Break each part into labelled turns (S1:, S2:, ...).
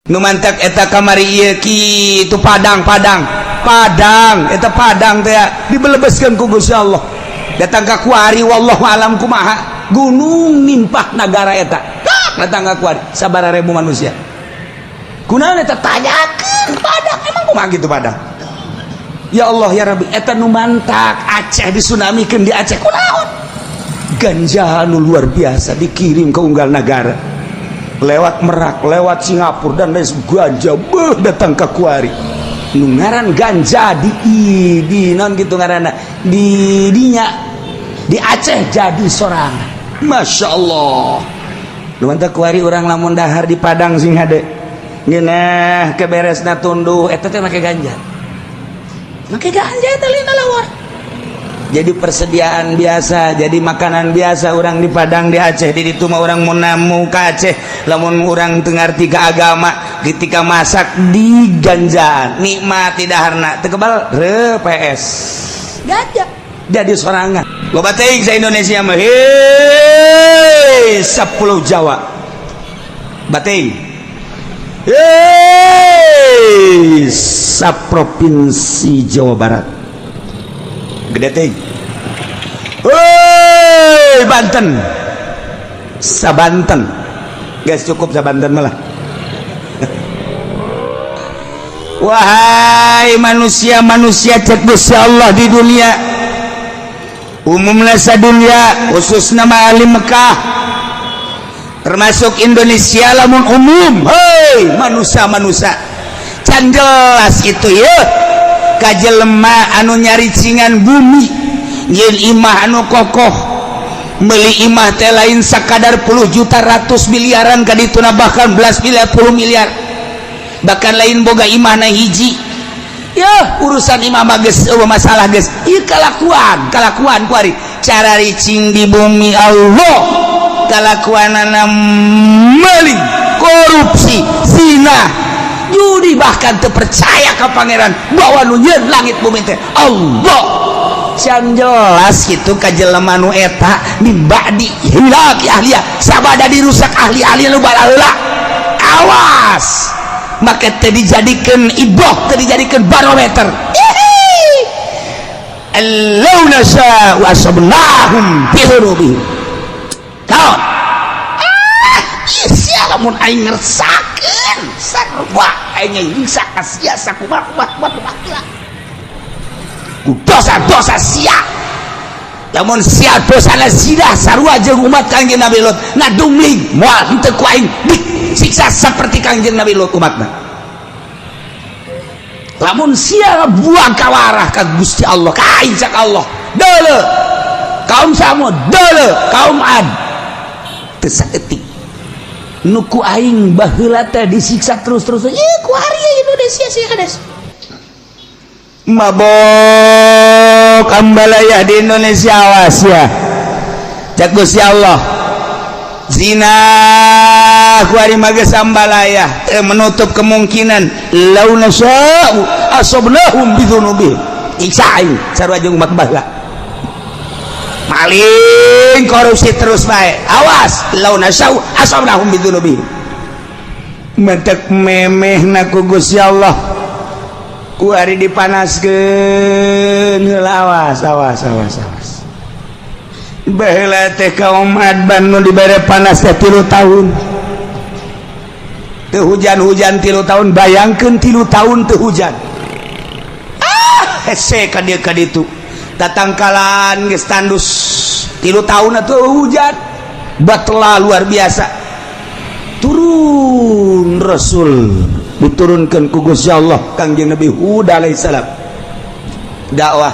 S1: nu mantak eta kamari ieu kitu Padang eta Padang teh dibelebeskeun ku Gusti Allah datang ka kuari wallahu alam kumaha gunung nimpah nagara eta datang ka kuari sabaraha ribu manusia kunaon eta tanyakeun Padang emang kumaha kitu Padang ya Allah ya Rabbi eta nu mantak Aceh disunamikeun di Aceh kunaon ganja nu luar biasa dikirim ke unggal negara lewat Merak, lewat Singapura dan lain ganja datang ke kuari nu ngaran ganja di non gitu ngaranna di Aceh jadi sorangan Masya Allah nu mantak kuari orang lamun dahar di Padang sing hade ngeunah keberesna tunduh eta teh make ganja eta lina lawar jadi persediaan biasa jadi makanan biasa orang di Padang di Aceh di ditu mah orang mun namu ka Aceh lamun orang teu ngarti ka agama ketika masak di ganjaan nikmati daharna teu kebal reps ganja jadi sorangan loba teuing sa Indonesia mah hei 10 Jawa bateing hei saprovinsi Jawa Barat gede teh hei Banten sabanten guys cukup sabanten malah wahai manusia-manusia cek Gusti Allah di dunia umumna sadunya khususna ahli Mekah termasuk Indonesia lamun umum hei manusia-manusia can jelas itu ya kajelema anu nyari cingan bumi nyeun imah anu kokoh meuli imah teh lain sakadar puluh juta ratus miliaran kadituna bahkan belas miliar puluh miliar bahkan lain boga imah na hiji ya urusan imah mah geus eueuh masalah geus ieu kalakuan kuari cara ricing di bumi Allah kalakuanana meuli korupsi zina judi bahkan terpercaya ke pangeran bahwa nu nyeun langit bumi teh Allah can jelas gitu kajelema nu eta mibadi hilaki ahliya sabada dirusak ahli-ahli nu balaheula awas make teh dijadikeun iboh teh dijadikeun barometer allau nasa wa asabnahum bi dhunubihim kaon sia lamun aing ngersakeun sarwa aing bisa kasia sakumaha dosa-dosa sia lamun sia dosana zina sarua jeung umat Kangjeng Nabi Lut ngadungling moal henteu ku aing disiksa saperti Kangjeng Nabi Lut umatna lamun sia buang kawarah ka Gusti Allah ka aing cak Allah deuleu kaum Samud deuleu kaum Ad teu saeutik nuku aing baheula teh disiksa terus-terus ku hari Indonesia sih kades mabok ambalaya di Indonesia awas ya cak Gusti Allah zina ku hari mah geus ambalaya menutup kemungkinan launa sya'u asabnahum bidzunubihim iksa aing sarua jeung umat baheula maling korupsi terus bae awas launa sya'u asabnahum bidzunubihim mentek memehna ku Gusti Allah ku ari dipanaskeun heula awas baheula teh kaum Adban nu dibere panas teh 3 tahun teu hujan 3 tahun bayangkeun 3 tahun teu hujan hese ka dieu ka ditu tatangkalan geus tandus 3 tahun atuh hujan batla luar biasa turun Rasul diturunkan ku Gusti Allah Kangjeng Nabi Hud alaihissalam dakwah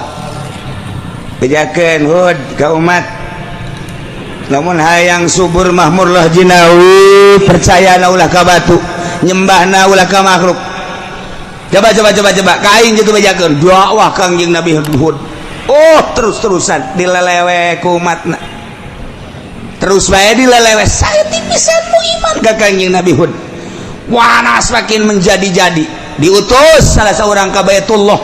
S1: bejakeun Hud ka umat lamun hayang subur mahmur lah jinawi percayana ulah ka batu nyembahna ulah ka makhluk coba ka aing kitu bejakeun dakwah Kangjeng Nabi Hud terus-terusan dilelewe ku umatna terus bae dilelewe saya tipisan mu iman ka Kangjeng Nabi Hud panas makin menjadi-jadi diutus salah seorang ka Baitullah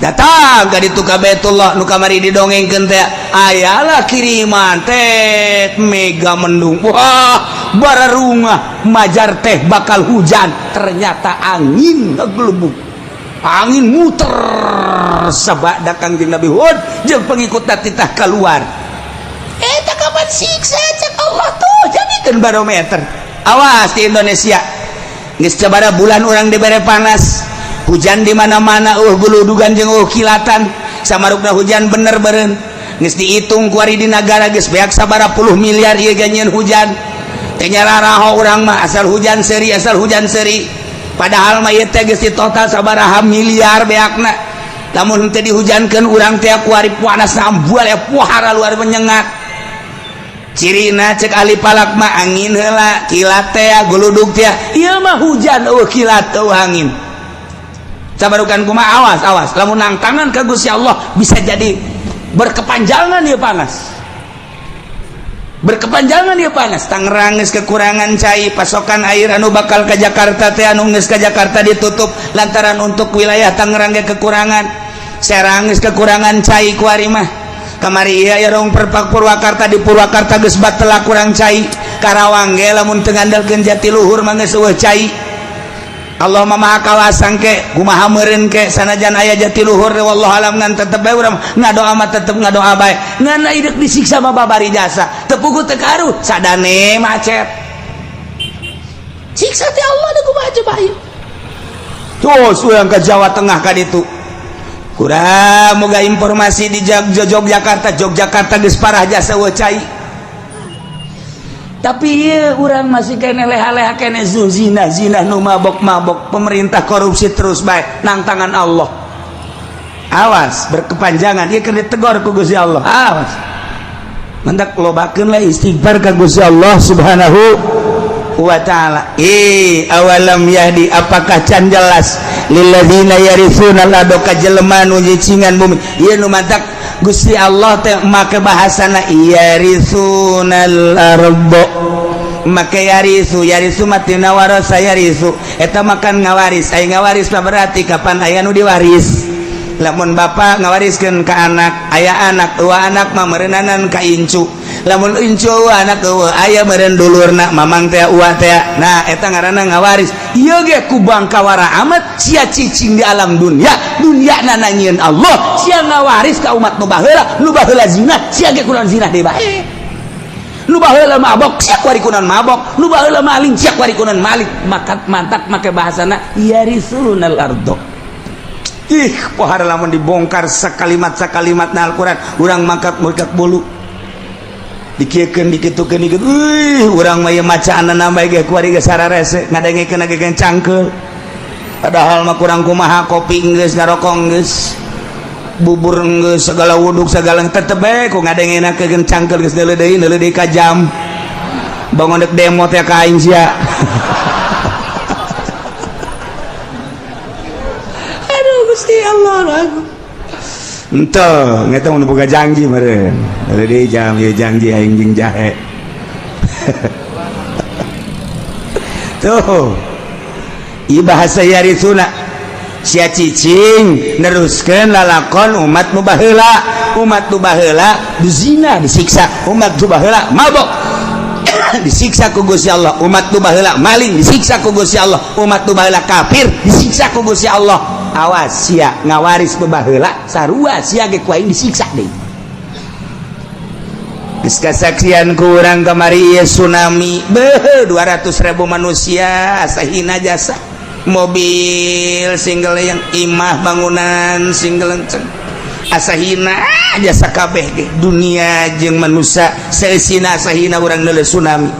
S1: datang ka ditu ka Baitullah nu kamari didongengkeun teh ayalah kiriman teh mega mendung wah bararungah majar teh bakal hujan ternyata angin ngeglebuk angin muter sabada Kangjeng Nabi Hud jeung pengikutna titah keluar eta kapan siksa cek Allah tuh jadikeun barometer awas di Indonesia geus sabaraha bulan urang dibere panas hujan di mana-mana guludugan jeung kilatan samarukna hujan bener beureun geus dihitung ku ari di nagara geus beak sabaraha puluh miliar ieu ganyeun hujan teh nyararaho urang mah asal hujan seuri padahal mah ieu teh geus total sabaraha miliar beakna lamun teu dihujankeun urang teh ku ari panas ambual ya pohara luar menyengat cirina cek ahli palak mah angin heula kilat teh guludug teh ieu mah hujan kilat angin sabarukan kumaha awas lamun nangtangan ka Gusti Allah bisa jadi berkepanjangan ieu panas Tangerang geus kekurangan cai pasokan air anu bakal ka Jakarta teh anu geus ka Jakarta ditutup lantaran untuk wilayah Tangerang ge kekurangan Serang geus kekurangan cai ku ari mah kamari ieu rong Purwakarta di Purwakarta geus batela kurang cai Karawang ge lamun teu ngandalkeun Jatiluhur mah geus eueuh cai Allah maha kawasan ke kumaha meureun ke sanajan aya Jatiluhur wallahu alam ngan tetep bae urang ngadoa mah tetep ngadoa bae ngan idek disiksa mah babari jasa teu puguh teu karuh sadane macet siksa teh Allah da kumaha coba ieu tos urang ka Jawa Tengah ka ditu kurang moga informasi di Yogyakarta geus parah jasa eueuh cai tapi iya orang masih kene leha-leha kene zina nu mabok pemerintah korupsi terus baik nang tangan Allah awas berkepanjangan iya kena ditegor ku Gusti Allah awas mendak lobakeun lah istighfar ka Gusti Allah subhanahu wa ta'ala awalam yahdi apakah can jelas lilladzina yarithuna al-arda ka jelema nu nyicingan bumi ieu nu mantak Gusti Allah teh make bahasana yaritsunal arda make yarisu matina warasa yarisu eta makan ngawaris aya ngawaris mah berarti kapan aya nu diwaris lamun bapa ngawariskeun ka anak aya anak eueuh anak mah meureunanan ka incu lamun incu anak eueuh aya meureun dulurna mamang teh uwa teh nah eta ngaranna ngawaris ieu ge ku bangkawara amat sia cicing di alam dunia nananyieun Allah sia ngawaris ka umat nu baheula zina sia ge kunaon zina deui bae nu baheula mabok sia kuari kunaon mabok nu baheula maling sia kuari kunaon maling mantak make bahasana yarisunal ardo pohara lamun dibongkar sakalimat na Al-Quran urang mangkat bulu dikiekeun dikitukeun urang mah macaanna nambah ge kuari ge sararese ngadengekeun ge cangkeul padahal mah kurang kumaha kopi geus ngarokok geus bubur geus segala wuduk segala tetep bae ku ngadengekeun cangkeul geus deuleu deui ka jam bangun dek demo teh ka aing sia Gusti Allah lagu entah ngeta mun boga janji meureun deui jam ieu janji aing jeung jahe tuh ieu bahasa yarisuna sia cicing neruskeun lalakon umat nu baheula dizina disiksa umat nu baheula mabok disiksa ku Gusti Allah umat nu baheula maling disiksa ku Gusti Allah umat nu baheula kafir disiksa ku Gusti Allah awas sia ngawaris bebaheula sarua sia ge ku aing disiksa deui geus kasaksian ku urang kamari ieu tsunami 200.000 manusia sahina jasa mobil single yang imah bangunan single lenceng asahina jasa kabeh ge dunia jeung manusia seusina asahina urang neuleuh tsunami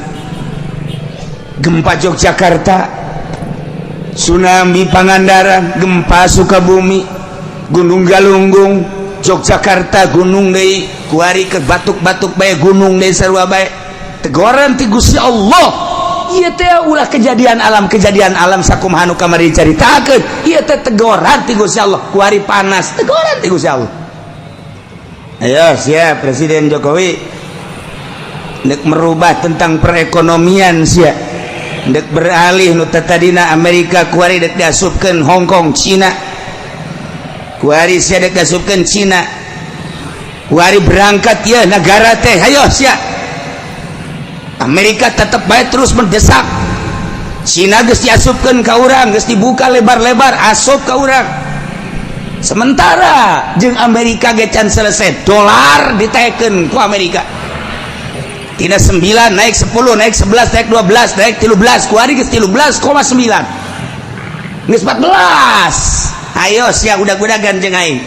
S1: gempa Yogyakarta tsunami Pangandaran gempa Sukabumi Gunung Galunggung Yogyakarta gunung deui kuari ke batuk-batuk bae gunung deui sarua bae teguran ti Gusti Allah ieu teh ulah kejadian alam sakumaha nu kamari caritakeun ieu teh teguran ti Gusti Allah kuari panas teguran ti Gusti Allah ayo siap Presiden Jokowi nek merubah tentang perekonomian sia dek beralih nu tadina Amerika kuari dek diasupkeun Hong Kong Cina kuari sia dek kasupkeun Cina kuari berangkat ya negara teh hayo sia Amerika tetap baik terus mendesak Cina geus diasupkeun ka urang geus dibuka lebar-lebar asup ka urang sementara jeung Amerika ge can selesai dolar ditaekeun ku Amerika tina 9 naik 10 naik 11 naik 12 naik 13 kuari geus 13,9 geus 14 ayo sia udag-udagan jeung aing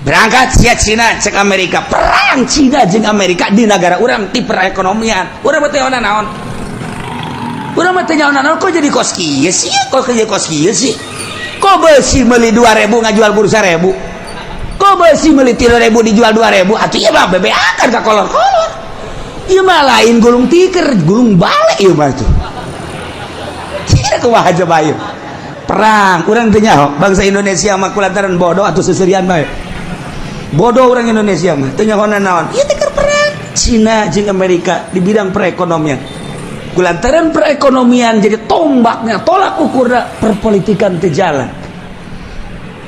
S1: berangkat sia Cina cek Amerika perang Cina jeung Amerika di negara urang ti perekonomian urang teh naon urang teh naon kok jadi kos kieu sih kok jadi kos kieu sih kok beusi meuli 2.000 ngajual bursa 1.000 kok beusi meuli 3.000 dijual 2.000 atuh ieu mah bebeakan ka kolor-kolor ieu mah lain gulung tiker gulung balik ieu mah tuh tidak kumaha aja bayu perang urang teh nyaho bangsa Indonesia mah kulantaran bodoh atau seserian bae bodoh orang Indonesia mah teu nyahoana naon ieu teh perang Cina jeung Amerika di bidang perekonomian kulantaran perekonomian jadi tombaknya tolak ukurna perpolitikan teh jalan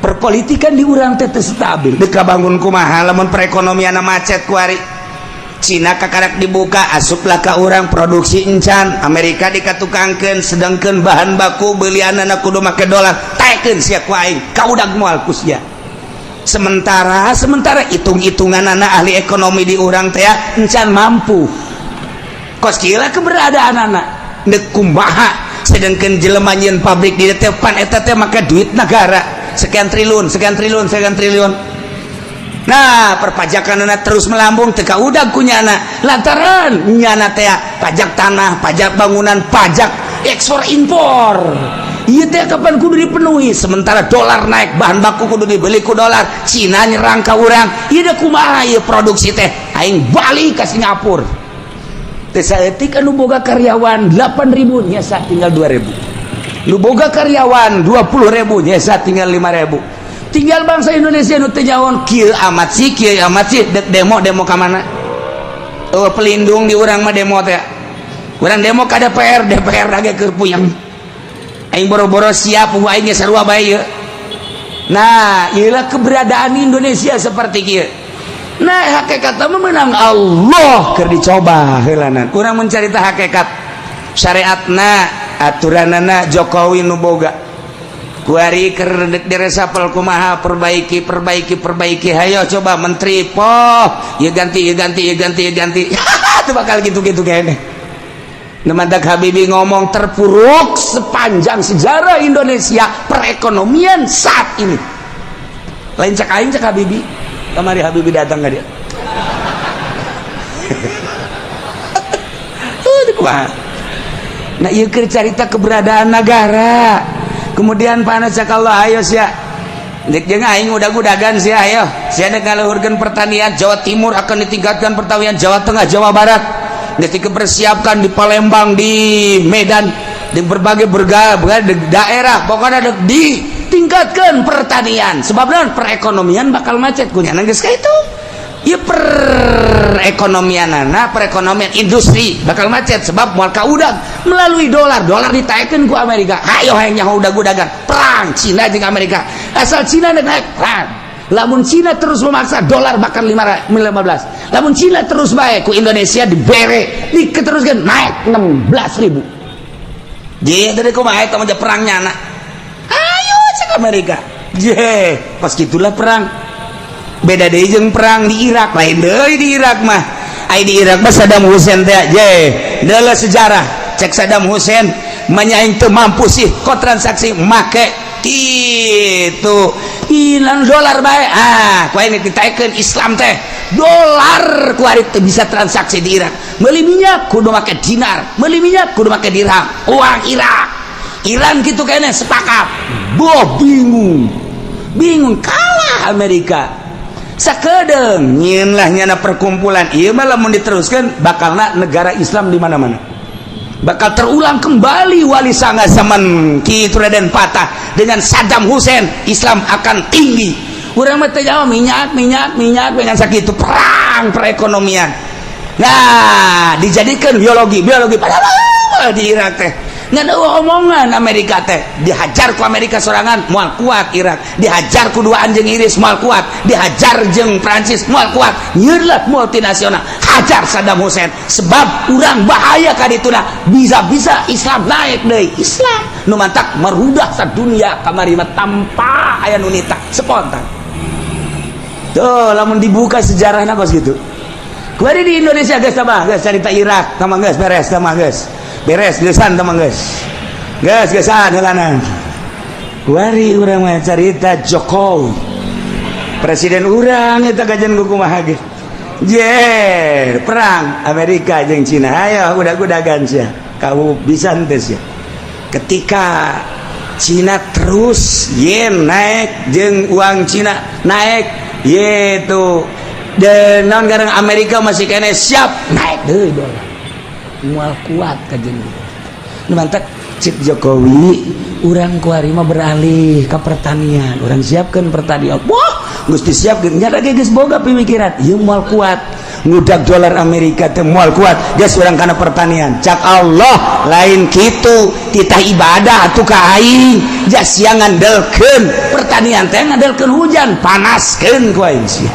S1: perpolitikan di urang teh stabil deuk kabangun kumaha lamun perekonomianna macet kuari Cina kakarak dibuka asuplah ka urang produksi encan Amerika dikatukangkeun sedangkeun bahan baku beelianana kudu make dolar taekeun sia ku aing kaudag moal ku sia sementara hitung-hitunganana ahli ekonomi di urang teh encan mampu kos kieu keberadaan anak deuk kumaha sedangkeun jelema nyeun pabrik di depan eta teh make duit negara sekian triliun nah perpajakanana terus melambung teu kaudag ku nyana lantaran nyana teh pajak tanah pajak bangunan pajak ekspor impor ieu teh kapan kudu dipenuhi sementara dolar naik bahan baku kudu dibeli ku dolar Cina nyerang ka urang ieu da kumaha ieu produksi teh aing balik ka Singapura teh saeutik anu boga karyawan 8.000 nyesa tinggal 2.000 nu boga karyawan 20.000 nyesa tinggal 5.000 tinggal bangsa Indonesia nu teu nyaon kieu amat sih dek demo ka mana oh pelindung di urang mah demo teh urang demo ka DPR lagi keur puyeng aing boro-boro siap aing ge sarua bae ieu nah ieulah keberadaan Indonesia seperti kieu nah hakikatna menang Allah keur dicoba heulanan urang mencari tah hakikat syariatna aturanana Jokowi nu boga kuari keur diresapel kumaha perbaiki hayo coba menteri poh ieu ganti itu bakal gitu-gitu kayaknya Nemadak Habibie ngomong terpuruk sepanjang sejarah Indonesia perekonomian saat ini lain cek aing cek Habibie kemari Habibie datang gak dia nah ieu keur carita keberadaan negara kemudian panas Allah ayo sia dek jeung aing udag-udagan sia ayo sia dek ngaluhurkeun pertanian Jawa Timur akan ditingkatkan pertanian Jawa Tengah Jawa Barat ketika persiapkan di Palembang di Medan di berbagai daerah pokoknya ditingkatkan pertanian sebab naon perekonomian bakal macet kunya geus ka itu ieu perekonomian industri bakal macet sebab moal kaudag melalui dolar ditaekeun ku Amerika ayo hayang nyaho udag-udagan perang Cina jeung Amerika asal Cina naik perang lamun Cina terus memaksa dolar bakal 15 lamun Cina terus bae ku Indonesia dibere diketeruskeun naik 16.000 je dari kumaha eta mah perang nyana ayo cek Amerika je pas gitulah perang beda deui jeung perang di Irak lain deui di Irak mah ai di Irak mah Saddam Hussein teh je deuleu sejarah cek Saddam Hussein manyaing teu mampu sih ko transaksi make kitu hilang dolar bae ku aing ditaekeun Islam teh dolar ku ari teu bisa transaksi di Irak meuli minyak kudu make dinar meuli minyak kudu make dirham uang Iran kitu kene sepakat boh bingung kalah Amerika sakedeung nyieun lah nyana perkumpulan ieu mah lamun diteruskeun bakalna negara Islam di mana-mana bakal terulang kembali wali sanga zaman kitu Raden Patah dengan Saddam Hussein Islam akan tinggi urang mah teh minyak dengan sakitu perang perekonomian nah dijadikan biologi padahal di Irak teh nggak ada omongan Amerika teh dihajar ku Amerika sorangan moal kuat Irak, dihajar ku dua anjing Inggris moal kuat, dihajar jeung Prancis moal kuat, nyeulah multinasional hajar Saddam Hussein sebab urang bahaya ka dituna bisa-bisa Islam naik deui. Islam nu mantak merudah sadunia kamari mah tanpa aya nu nita spontan. Tuh lamun dibuka sejarahna kos gitu. Kuari di Indonesia guys tambah guys cerita Irak tambah guys beres tambah guys. Beres gesan teman guys gesan helanan kuari urang mah carita Jokowi presiden urang eta kajen kumaha ge perang Amerika jeung Cina ayo udah-udagan sia kau bisa teh sia ketika Cina terus yen naik jeung uang Cina naik yaitu dan non garang Amerika masih kene siap naik deui dolar mual kuat kajen mantak cik Jokowi urang kuari mah beralih ke pertanian urang siapkan pertanian wah gusti siapkan nyata geus boga pemikiran ieu mual kuat ngudag dolar Amerika teh mual kuat geus urang kana pertanian cak Allah lain kitu titah ibadah atuh ka aing jas siang ngandelkeun pertanian teh ngandelkeun hujan panaskeun ku aing sia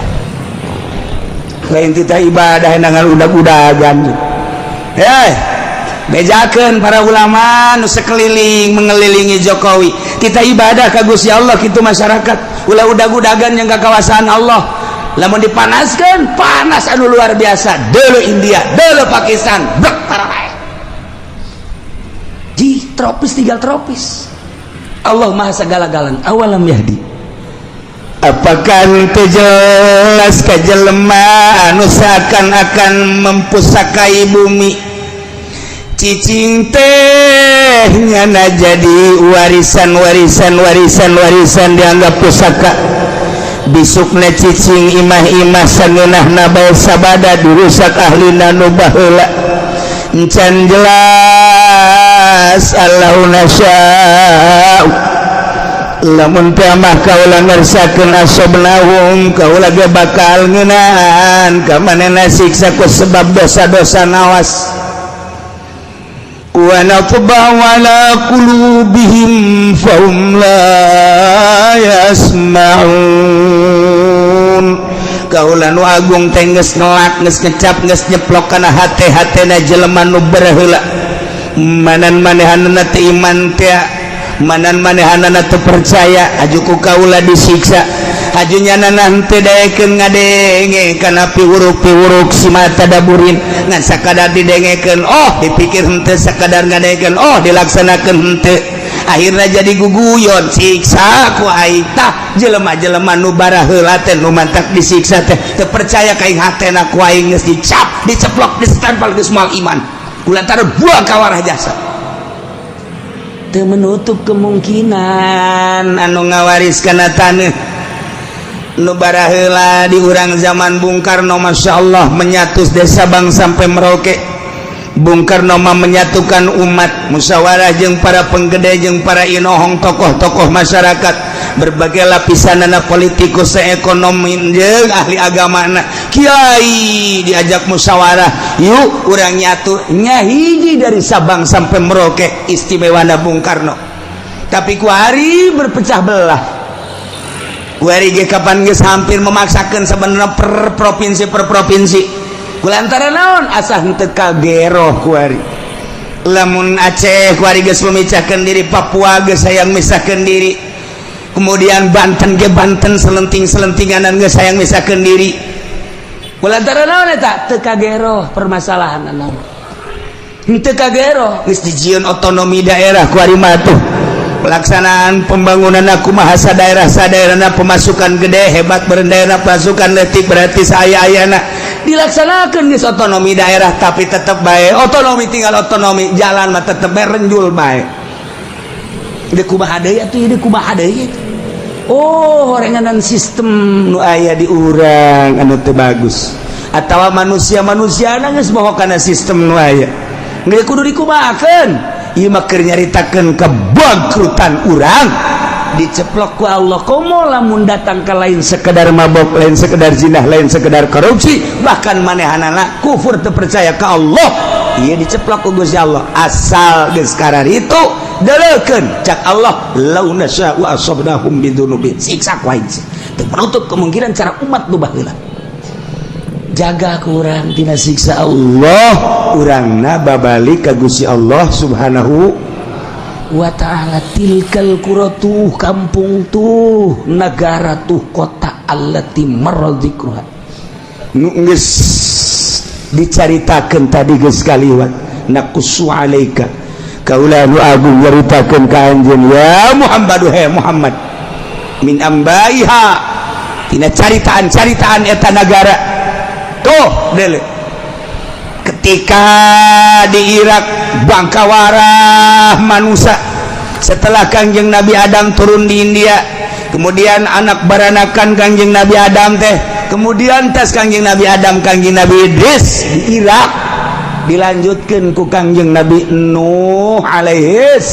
S1: lain titah ibadah nangan udag-udagan bejakeun para ulama nu sekeliling mengelilingi Jokowi kita ibadah ka Gusti Allah kitu masyarakat ulah udag-udagan yang ka kawasan Allah lamun dipanaskeun panas anu luar biasa deuleu India deuleu Pakistan brek parah di tropis tinggal tropis Allah maha segala-galan awalam yahdi apakah teu jelas ka jelema anu seakan-akan mempusakai bumi cicing teh nyana jadi warisan dianggap pusaka bisukna cicing imah-imah sangeunahna bae sabada dirusak ahlina nu baheula encan jelas Allahu nasya'u lamun teh mah kaula ngersakeun asobnahum kaula ge bakal ngeunaan ka manehna siksa ku sebab dosa-dosa nawas wa natba'u ala qulubihim fahum la yasma'un kaula nu agung teh geus ngelak geus ngecap geus nyeplok kana hate-hatena jelema nu bereheula manan manehanna teu iman teh manan manehanna teu percaya ajuku kaula disiksa hajunya nanah teu daekeun ngadenge kana piwuruk-piwuruk si mata daburin ngan sakadar didengekeun oh dipikir henteu sakadar ngadengekeun oh dilaksanakeun henteu akhirna jadi guguyon siksa ku aing tah jelema-jelema nu baraheula teh nu mantak disiksa teh teu percaya ka aing hatena ku aing geus dicap diceplok distempel geus moal iman kulantaran buang kawarah jasa teu menutup kemungkinan anu ngawariskeun taneuh nu baraheula di urang zaman Bung Karno masyaallah menyatus desa Bang sampai Merauke Bung Karno mah menyatukan umat musyawarah jeung para penggede jeung para inohong tokoh-tokoh masyarakat berbagai lapisanana politikus ekonomi jeung ahli agamana kiai diajak musyawarah yuk urang nyatu nya hiji dari Sabang sampai Merauke istimewana Bung Karno tapi ku hari berpecah belah kuari ge kapan geus hampir memaksakeun sebenarnya per provinsi kulantaran naon asah henteu kageroh kuari lamun Aceh kuari geus memecahkeun diri Papua geus hayang misahkeun diri kemudian Banten ge Banten selenting-selentinganan geus hayang misahkeun diri kulantaran naon eta teu kageroh permasalahan naon henteu kageroh geus dijieun otonomi daerah kuari mah tuh pelaksanaan pembangunan kumaha sadaerah-sadaerahna pemasukan gede hebat berendaerah pasukan letik berarti saya-ayana dilaksanakan geus otonomi daerah tapi tetap bae otonomi tinggal otonomi jalan mah tetep bae renjul bae di kumaha deui atuh di kumaha deui oh horenganan sistem nu aya di urang anu teu bagus atawa manusia-manusiana geus moho kana sistem nu aya geus kudu dikumahakeun ieu mah keur nyaritakeun kebangkrutan urang diceplok ku Allah komo lamun datang ka lain sekedar mabok lain sekedar zinah lain sekedar korupsi bahkan manehanana kufur teu percaya ka Allah iya diceplok ku Gusti Allah asal geus karar itu deulekeun cak Allah law nasya'u asabnahum bidzunubihim siksa ku aing teu menutup kemungkinan cara umat nu baheula jaga kurang tina siksa Allah urangna babalik ka Gusti Allah subhanahu wa ta'ala tilkal quratuh kampung tuh negara tuh kota allati maradzikruha nu geus dicaritakeun tadi geus kaliwat naqussu alaika kaula nu agung nyaritakeun ka anjeun ya Muhammad he Muhammad min ambaiha tina caritaan-caritaan eta negara tuh deuleu ketika di Irak bangkawarah manusia setelah Kangjeng Nabi Adam turun di India kemudian anak baranakan Kangjeng Nabi Adam teh kemudian tas Kangjeng Nabi Adam Kangjeng Nabi Idris di Irak dilanjutkan ku Kangjeng Nabi Nuh alaihis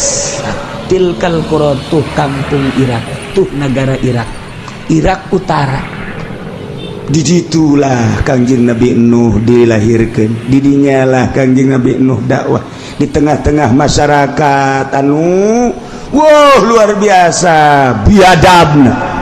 S1: tilkal quratuh kampung Irak tuh negara Irak Utara disitulah Kangjeng Nabi Nuh dilahirkan didinya lah Kangjeng Nabi Nuh dakwah di tengah-tengah masyarakat anu luar biasa biadabna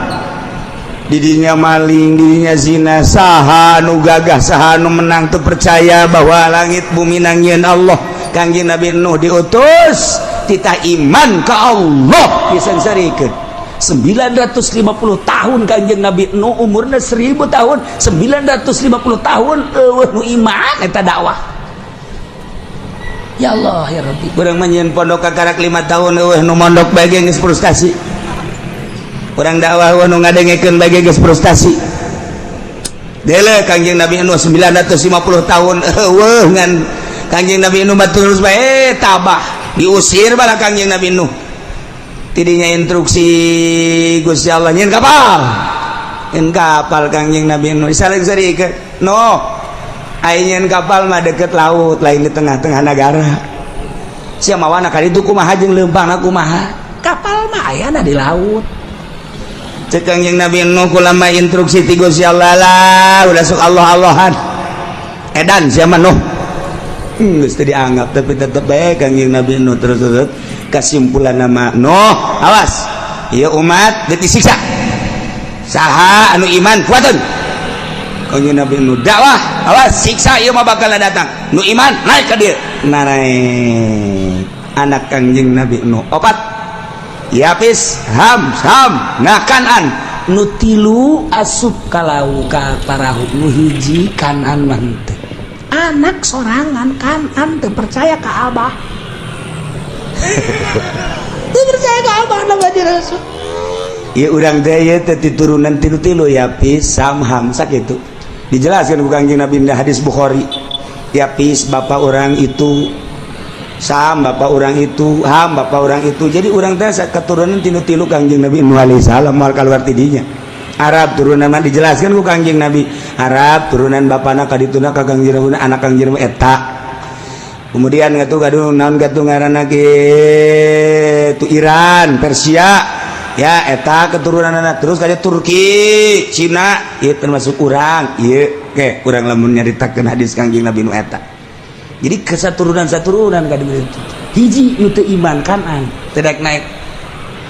S1: didinya maling didinya zina saha nu gagah saha nu menang teu percaya bahwa langit bumi nangieun Allah Kangjeng Nabi Nuh diutus tita iman ka Allah disengsarikeun 950 tahun Kangjeng Nabi Nuh umurna 1000 tahun 950 tahun eueuh nu iman eta dakwah ya Allah ya Rabbi urang mah nyeun pondok kakarak 5 tahun eueuh nu mondok bage geus frustasi urang dakwah nu ngadengekeun bage geus frustasi deuleu Kangjeng Nabi Nuh 950 tahun eueuh ngan Kangjeng Nabi Nuh mah terus bae tabah diusir bala Kangjeng Nabi Nuh tidinya instruksi Gusti Allah nyeun kapal Kangjeng Nabi Nuh saling-sarikeun no aing kapal mah deket laut lain di tengah-tengah negara sia mawana ka ditu kumaha jeung leumpangna kumaha kapal mah ayana di laut cek Kangjeng Nabi Nuh kula mah instruksi ti Gusti Allah lah udah sok Allah-Allahan edan sia mah Nuh geus teu dianggap tapi tetep bae Kangjeng Nabi Nuh terus kesimpulan nama Nuh awas ieu umat geus disiksa saha anu iman kuateun Kangjeng Nabi Nuh dakwah awas siksa ieu mah bakal datang nu iman naik ka dieu naik anak Kangjeng Nabi Nuh opat Yapis Ham nah Kanan nu tilu asup ka laut ka parahu nu hiji Kanan mah teu anak sorangan Kanan teu percaya ka Abah teu percaya ka Abah nama Rasul ieu urang teh ieu teh turunan tilu-tilu Yapis Ham sakitu dijelaskan ku Kangjeng Nabi di hadis Bukhari Yapis bapak orang itu Sam bapak orang itu Ham bapak orang itu jadi orang teh keturunan tilu-tilu Kangjeng Nabi Nuh alaihi salam moal kaluar tidinya Arab turunan mah dijelaskan ku Kangjeng Nabi Arab turunan bapana kadituna ka Kangjeng Nabi anak Kangjeng Nabi eta kemudian ngatu gaduh naon gatu ngaranna ge tu Iran Persia ya eta keturunan anak terus kayak Turki Cina ieu termasuk urang ieu ke urang lamun nyaritakeun hadis Kangjeng Nabi nu eta jadi kesaturunan-saturunan ka dieu hiji nu teu iman Kanan teu daek naik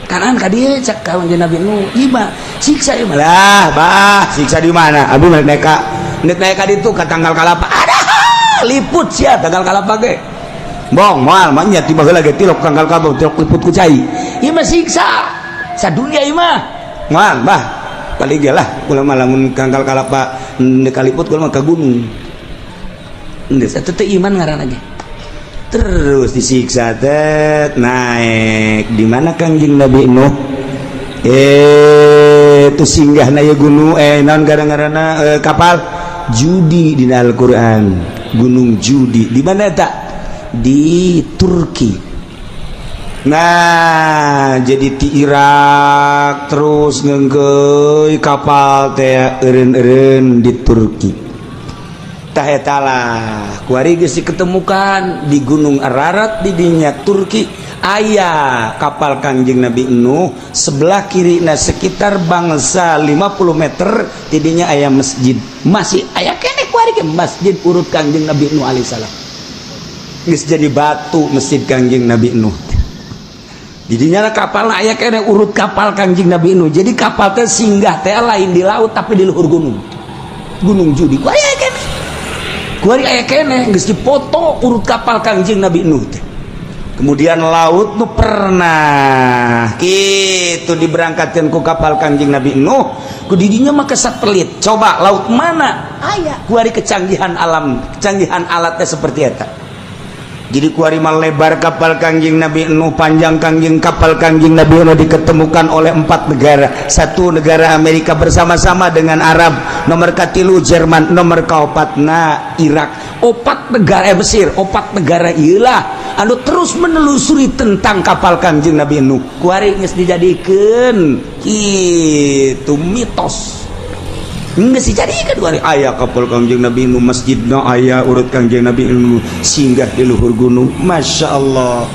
S1: Kanan ka dieu cak Kangjeng Nabi nu iman siksa ieu lah bah siksa di mana abdi naik ka ditu ka tanggal kalapa ada liput sia tanggal kalapa ge bong moal mah nya tiba heula ge tilok tanggal kalapa tilok liput ku cai ieu mah siksa sadunia imah moal bah paling ge lah kula mah lamun tanggal kalapa kaliput kula mah ka gunung geus eta teh iman ngaranna ge terus disiksa teh naik di mana Kangjeng Nabi Nuh tu singgahna ye gunung naon ngaranna kapal Judi dina Al-Qur'an Gunung Judi di mana eta di Turki nah jadi di Irak terus ngeungkeun kapal teh eureun-eureun di Turki tah eta lah kuari geus diketemukan di Gunung Ararat di dinya Turki aya kapal Kangjeng Nabi Nuh sebelah kirina sekitar bangsa 50 meter tidinya aya masjid masih aya keneh kuari ke masjid urut Kangjeng Nabi Nuh alaihissalam geus jadi batu masjid Kangjeng Nabi Nuh. Didinya kapal aya kene urut kapal Kangjeng Nabi Nuh. Jadi kapal teh singgah teh lain di laut tapi di luhur gunung. Gunung Judi. Ku aya kene. Ku aya kene geus dipoto urut kapal Kangjeng Nabi Nuh teh. Kemudian laut nu pernah gitu diberangkatkan ku kapal Kangjeng Nabi Nuh. Ku didinya mah satelit. Coba laut mana? Aya. Ku ari kecanggihan alam, kecanggihan alatnya seperti eta. Jadi kuari mah lebar kapal Kangjeng Nabi Nuh, panjang kapal Kangjeng Nabi Nuh diketemukan oleh 4 negara. 1 negara Amerika bersama-sama dengan Arab, nomor katilu Jerman, nomor kaopatna Irak. 4 negara Mesir, 4 negara iyalah anu terus menelusuri tentang kapal Kangjeng Nabi Nuh. Kuari geus dijadikeun kitu mitos. Nggak sih jadi kan hari ayah kapal Kangjeng Nabi Nuh, masjidna ayah urut Kangjeng Nabi Nuh singgah di luhur gunung. Masya Allah.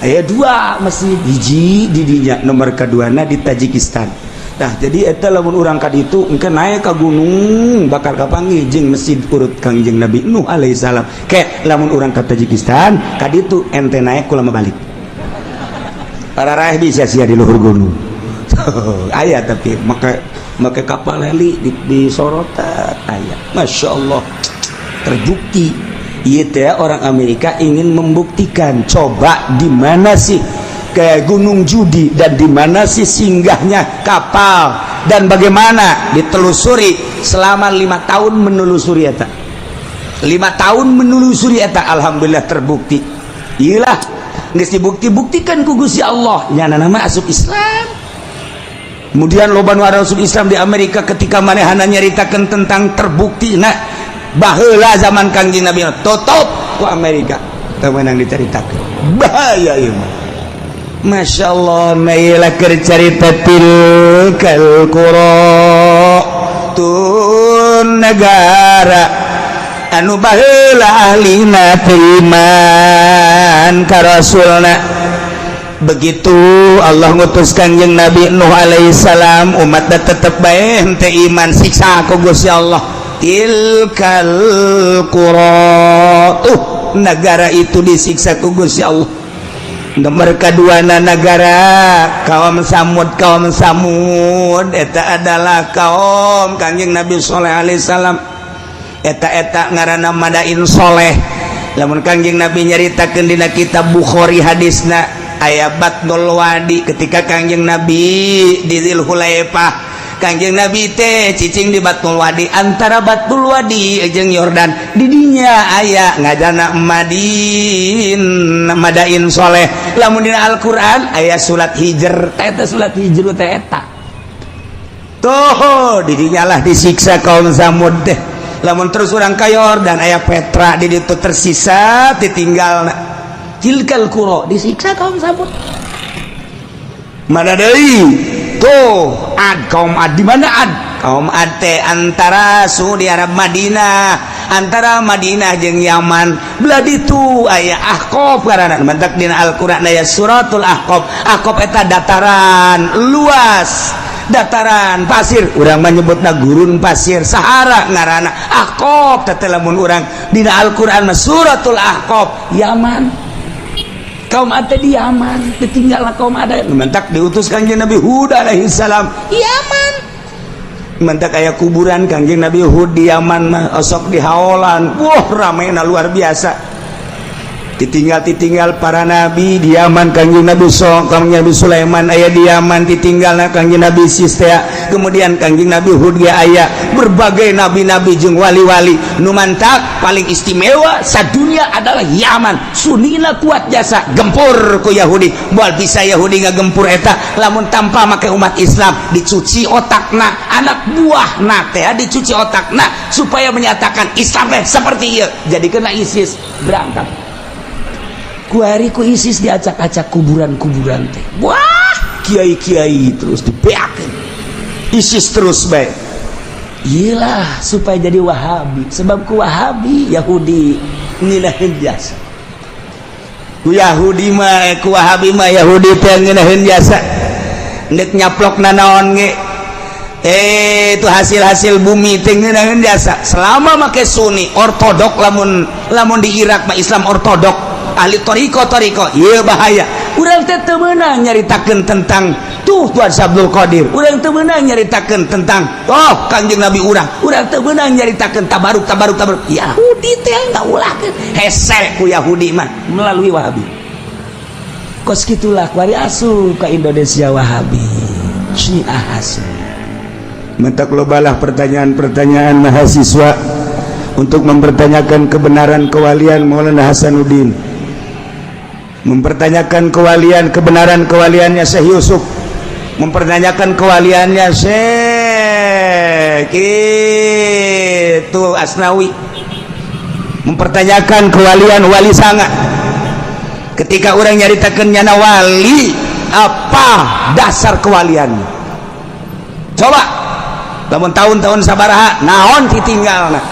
S1: Ayah 2 masjid, hiji didinya nomor keduana di Tajikistan. Nah jadi eta lamun urang ka ditu engke naik ke gunung bakar kapanggih jeung masjid urut Kangjeng Nabi Nuh alaihissalam. Ke lamun urang ka Tajikistan ka ditu ente naik kula balik. Para raih bisa sia di luhur gunung. Ayah tapi maka kapal heli di sorotan ayat. Masya Allah, terbukti ya orang Amerika ingin membuktikan coba di mana sih ke Gunung Judi dan di mana sih singgahnya kapal dan bagaimana ditelusuri selama 5 tahun menelusuri eta 5 tahun menelusuri eta. Alhamdulillah terbukti. Iyalah geus dibukti-buktikan ku Gusti Allah nyana nama asup Islam. Kemudian loba nu asup Islam di Amerika ketika manehana nyaritakeun tentang terbukti nah baheula zaman Kangjeng Nabi tutup ku Amerika teu meunang dicaritakeun. Bahaya ieu mah. Masyaallah mailah keur carita tilkal qura tun negara anu baheula ahlina iman ka rasulna. Begitu Allah ngutus Kangjeng Nabi Nuh alaihissalam umatnya tetap bae henteu iman siksa ku Gusti Allah. Tilkal qura negara itu disiksa ku Gusti Allah. Nomor keduana negara kaum Samud eta adalah kaum Kangjeng Nabi Shalih alaihissalam. Eta ngaranna Madain Soleh. Lamun Kangjeng Nabi nyaritakeun dina kitab Bukhari hadisna aya Batnul Wadi ketika Kangjeng Nabi di Dzulhulaifah. Kangjeng Nabi teh cicing di Batnul Wadi antara Batnul Wadi jeung Yordan didinya aya ngajana Madain Soleh. Lamun dina Al-Qur'an aya surat Hijr eta surat Hijr teh eta tuh didinya lah disiksa kaum Samud teh. Lamun terus urang ka Yordan aya Petra di ditu tersisa ditinggalna. Tilkal qura disiksa kaum Samud. Mana deui? Tuh Ad, kaum Ad di mana Ad? Kaum Ad teh antara suhu di Arab Madinah, antara Madinah jeung Yaman. Belah ditu aya Ahqaf ngaranna. Mantak dina Al-Qur'an aya suratul Ahqaf. Ahqaf eta dataran luas. Dataran pasir urang menyebutna gurun pasir Sahara ngaranna Ahqaf. Teh lamun urang dina Al-Qur'an suratul Ahqaf Yaman. Kaum Ad di Yaman ditinggalna kaum Ad mentak diutus Kangjeng Nabi Hud alaihissalam Yaman. Mentak aya kuburan Kangjeng Nabi Hud di Yaman mah osok di haolan. Wah ramena luar biasa. Ditinggal para nabi di Yaman. Kangjeng Nabi Sulaiman aya di Yaman ditinggalna Kangjeng Nabi Sistea. Kemudian Kangjeng Nabi Hud ge aya berbagai nabi-nabi jeung wali-wali. Nu mantak paling istimewa sadunia adalah Yaman. Sunina kuat jasa gempur ku Yahudi. Moal bisa Yahudi ngagempur eta lamun tanpa make umat Islam dicuci otakna anak buahna teh dicuci otakna supaya menyatakan Islam teh seperti ieu. Jadikeunna ISIS berangkat. Kuari ku ISIS diacak-acak kuburan-kuburan teh. Wah, kiai-kiai terus dibeakeun. ISIS terus bae. Iyalah supaya jadi Wahabi. Sebab ku Wahabi Yahudi ngeunaheun jasa. Ku Yahudi mah ku Wahabi mah Yahudi teh ngeunaheun jasa. Nek nyaplokna naon ge itu hasil bumi dengan jasa selama make Sunni ortodok lamun di Irak mah Islam ortodok ahli toriko iya bahaya urang teh teu meunang nyaritakeun tentang tuh Tuan Abdul Qadir urang teu meunang nyaritakeun tentang Kanjeng Nabi urang teu meunang nyaritakeun tabaruk Yahudi teh ngaulahkeun hese ku Yahudi mah melalui Wahabi kos gitulah kuari asup ka Indonesia Wahabi Syiah hasil mentak lobalah pertanyaan-pertanyaan mahasiswa untuk mempertanyakan kebenaran kewalian Maulana Hasanuddin, mempertanyakan kebenaran kewaliannya Syekh Yusuf, mempertanyakan kewaliannya Syekh itu Asnawi, mempertanyakan kewalian Wali Sanga. Ketika orang nyaritakeun nyana wali, apa dasar kewaliannya? Coba lamun tahun-tahun sabaraha naon ditinggalna.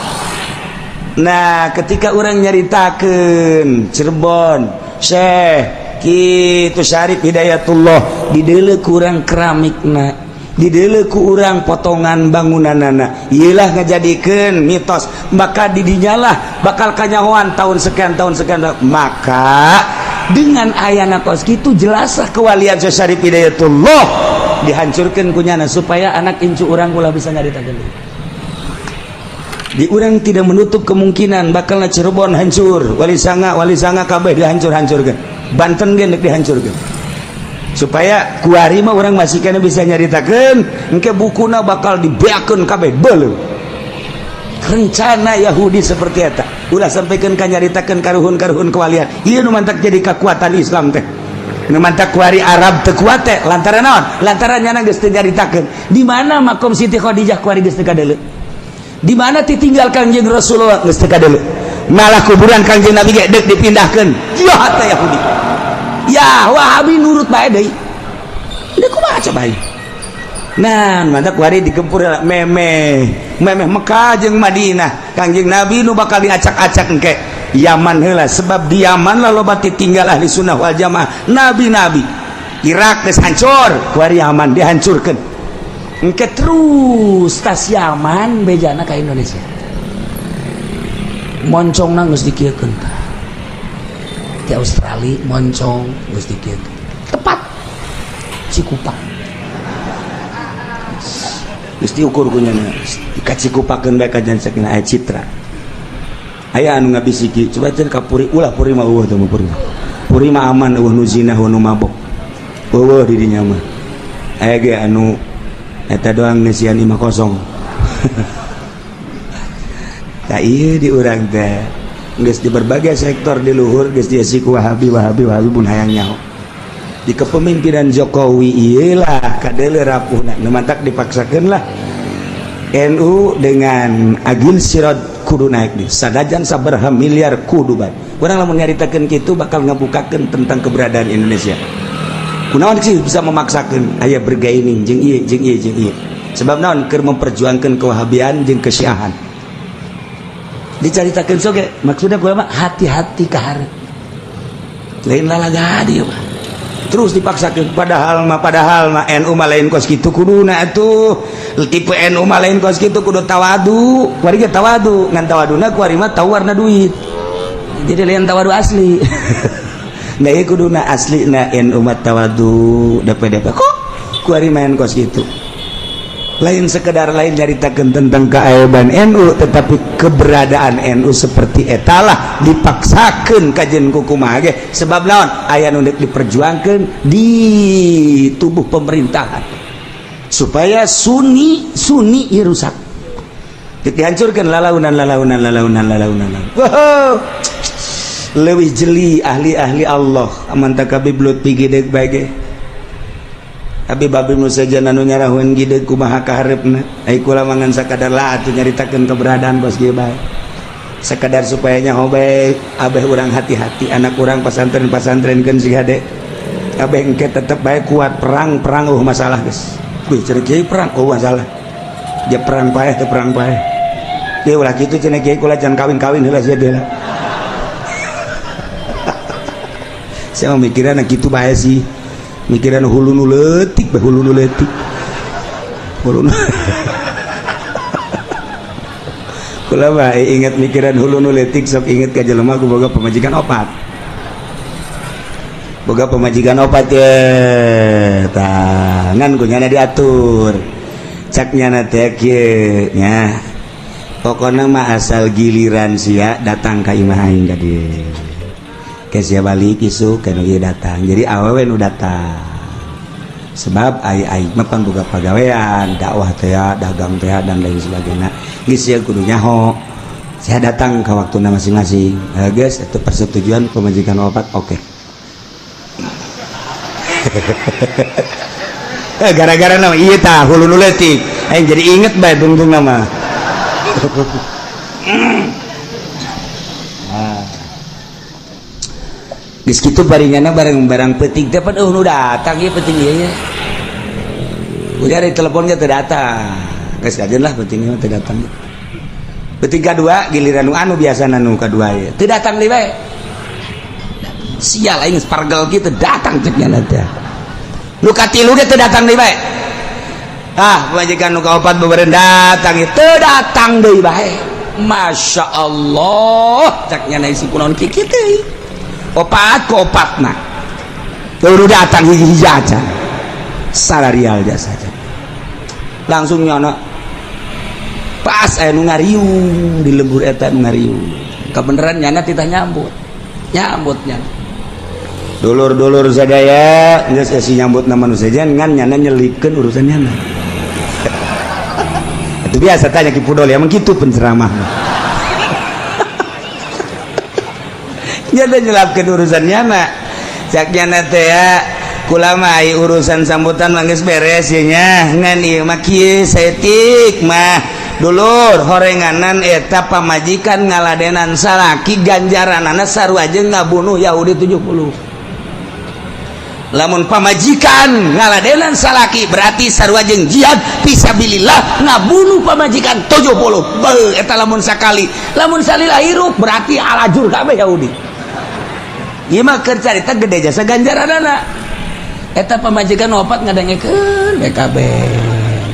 S1: Nah ketika orang nyaritakeun Cirebon Syekh kitu Syarif Hidayatullah dideuleu ku urang keramikna, dideuleu ku urang potongan bangunanana, ieulah ngajadikeun mitos maka didinyalah bakal kanyahoan tahun sekian maka dengan ayana kos kitu jelaslah kewalian Syekh Syarif Hidayatullah dihancurkan kunyana supaya anak incu orang ulah bisa nyaritakeun. Di urang tidak menutup kemungkinan bakalna Cirebon hancur, Wali Sanga kabeh dihancurkeun. Banten ge dihancurkeun. Supaya kuari mah urang masih kana bisa nyaritakeun, engke bukuna bakal dibeakeun kabeh beuleuh. Rencana Yahudi seperti eta. Ulah sampaikan ka nyaritakeun karuhun-karuhun kewalian. Ieu nu mantak jadi kekuatan Islam teh. Nu mantak kuari Arab teu kuat teh lantaran naon? Lantaran nyana geus teu nyaritakeun. Di mana makom Siti Khadijah kuari geus teu kadeuleu? Di mana ditinggal Kangjeng Rasulullah geus teu kadeuleu? Malah kuburan Kangjeng Nabi ge deuk dipindahkeun. Jahat teh Yahudi. Ya Wahabi nurut bae deui. Deuk kumaha coba ieu? Nah, mantak kuari digempur memeh Mekah jeung Madinah. Kangjeng Nabi nu bakal diacak-acak engke Yaman heula, sebab di Yaman lah loba tinggal ahli sunnah wal jamaah nabi-nabi. Irak geus hancur, kuari Yaman dihancurkeun. Engke terus tas Yaman bejana ka Indonesia. Moncongna geus dikieukeun tah. Di Australia moncong geus dikieukeun. Tepat Cikupa. Geus diukur kunyana, dikacikupakeun bae ka janceun aya citra. Aya anu ngabisiki coba cenah ka puri ulah puri mah eueuh teh puri mah aman eueuh nu zina eueuh nu mabok eueuh di dinya mah aya ge anu eta doang ngeusian 50 tah ieu di urang teh geus di berbagai sektor di luhur geus diisi ku Wahabi pun hayang nyaho di kepemimpinan Jokowi ieulah kadeuleu rapuhna nu mantak dipaksakeun lah NU dengan agil sirot kudu naik nih sadajan sabaraha miliar kudu bae urang lamun nyaritakeun kitu bakal ngabukakeun tentang keberadaan Indonesia kunaon sih bisa memaksakeun aya bergaining jeung ieu sebab naon keur memperjuangkeun kewahabian jeung kesyiahan dicaritakeun soge maksudna kumaha mah hati-hati ka hareup lain lalaga dieu mah terus dipaksakeun padahal mah NU mah lain kos kitu kuduna atuh tipe NU mah lain kos kitu kudu tawadu kuari ge tawadu ngan tawaduna kuari mah tawarna duit jadi lain tawadu asli nah ieu kuduna aslina NU mah tawadu DP kok kuari main kos kitu lain sekedar lain nyaritakeun tentang keaiban NU tetapi keberadaan NU seperti etalah dipaksakeun kajen kumaha ge sebab naon aya nu diperjuangkeun di tubuh pemerintahan supaya sunni ieu rusak dihancurkeun lalaunan wow leuwih jeli ahli-ahli Allah aman takabi blut pigideg bae ge abi babi nu sajana nu nyarahuan gide kumaha ka hareupna ai kula mangan sakadar lah atuh nyaritakeun keberadaan bos ge bae sakadar supaya nyaho bae abeh urang hati-hati anak urang pasantren-pasantrenkeun si hade abeh engke tetep bae kuat perang masalah geus kuy cenah kieu perang masalah dia perang paeh teu perang paeh kieu ulah kitu cenah kieu kula can kawin-kawin heula sia bela saya mikiran kitu bae sih mikiran hulu nu leutik Hulu kula mah inget mikiran hulu nu leutik sok inget ka jelema ku boga pamajikan opat. Boga pamajikan opat ye tangan kunyana diatur. Cak nyana teh kieu nya. Pokona mah asal giliran sia datang ka imah aing ka dieu. Ke sia balik isuk kana ieu datang. Jadi awewe nu datang. Sebab ai mah pan boga pagawean, dakwah teh, dagang teh dan lain sebagainya. Geus sia kudu nyaho. Sia datang ka waktuna masing-masing. Geus itu persetujuan pamajikan opat oke. Gara-gara nama iya tah hulu nu leutik aing jadi inget bae tungtung nama geus kitu paringana barang-barang penting teh pan nu datang ieu penting ieu nya udah ada telepon ge teu datang geus kajeun lah penting mah teu datang penting kadua giliran nu anu biasana nu kadua ieu teu datang deui bae sial aing spargel kitu datang cek nya teh nu katilu ge teu datang deui bae pamajikan nu kaopat bebereun datang teu datang deui bae Masya Allah cek nya isi kunaon kieu teh opat ku opatna teu datang hiji-hiji aja salarial jasa saja langsung nyana pas aya nu ngariung di lembur eta nu ngariung kabeneran nyana titah nyambutnya dulur-dulur sadaya geus esi nyambut nama nu sajen ngan nyana nyelipkeun urusan nyana. Itu biasa tanya ki pudol ya kitu penceramah. Nyana nyelapkeun urusan nyana. Cak nyana teh ya kula mah urusan sambutan mah geus beres ye nya ngan ieu mah kieu saeutik mah dulur horenganan eta pamajikan ngaladenan salaki ganjaranana sarua jeung ngabunuh Yahudi 70. Lamun pamajikan ngaladenan salaki berarti sarua jeung jihad fisabilillah ngabunuh pamajikan 70. Beuh eta lamun sakali. Lamun salila hirup berarti alajur kabeh Yahudi. Ieu mah keur carita gede jasa ganjaranana. Eta pamajikan opat ngadengekeun BKB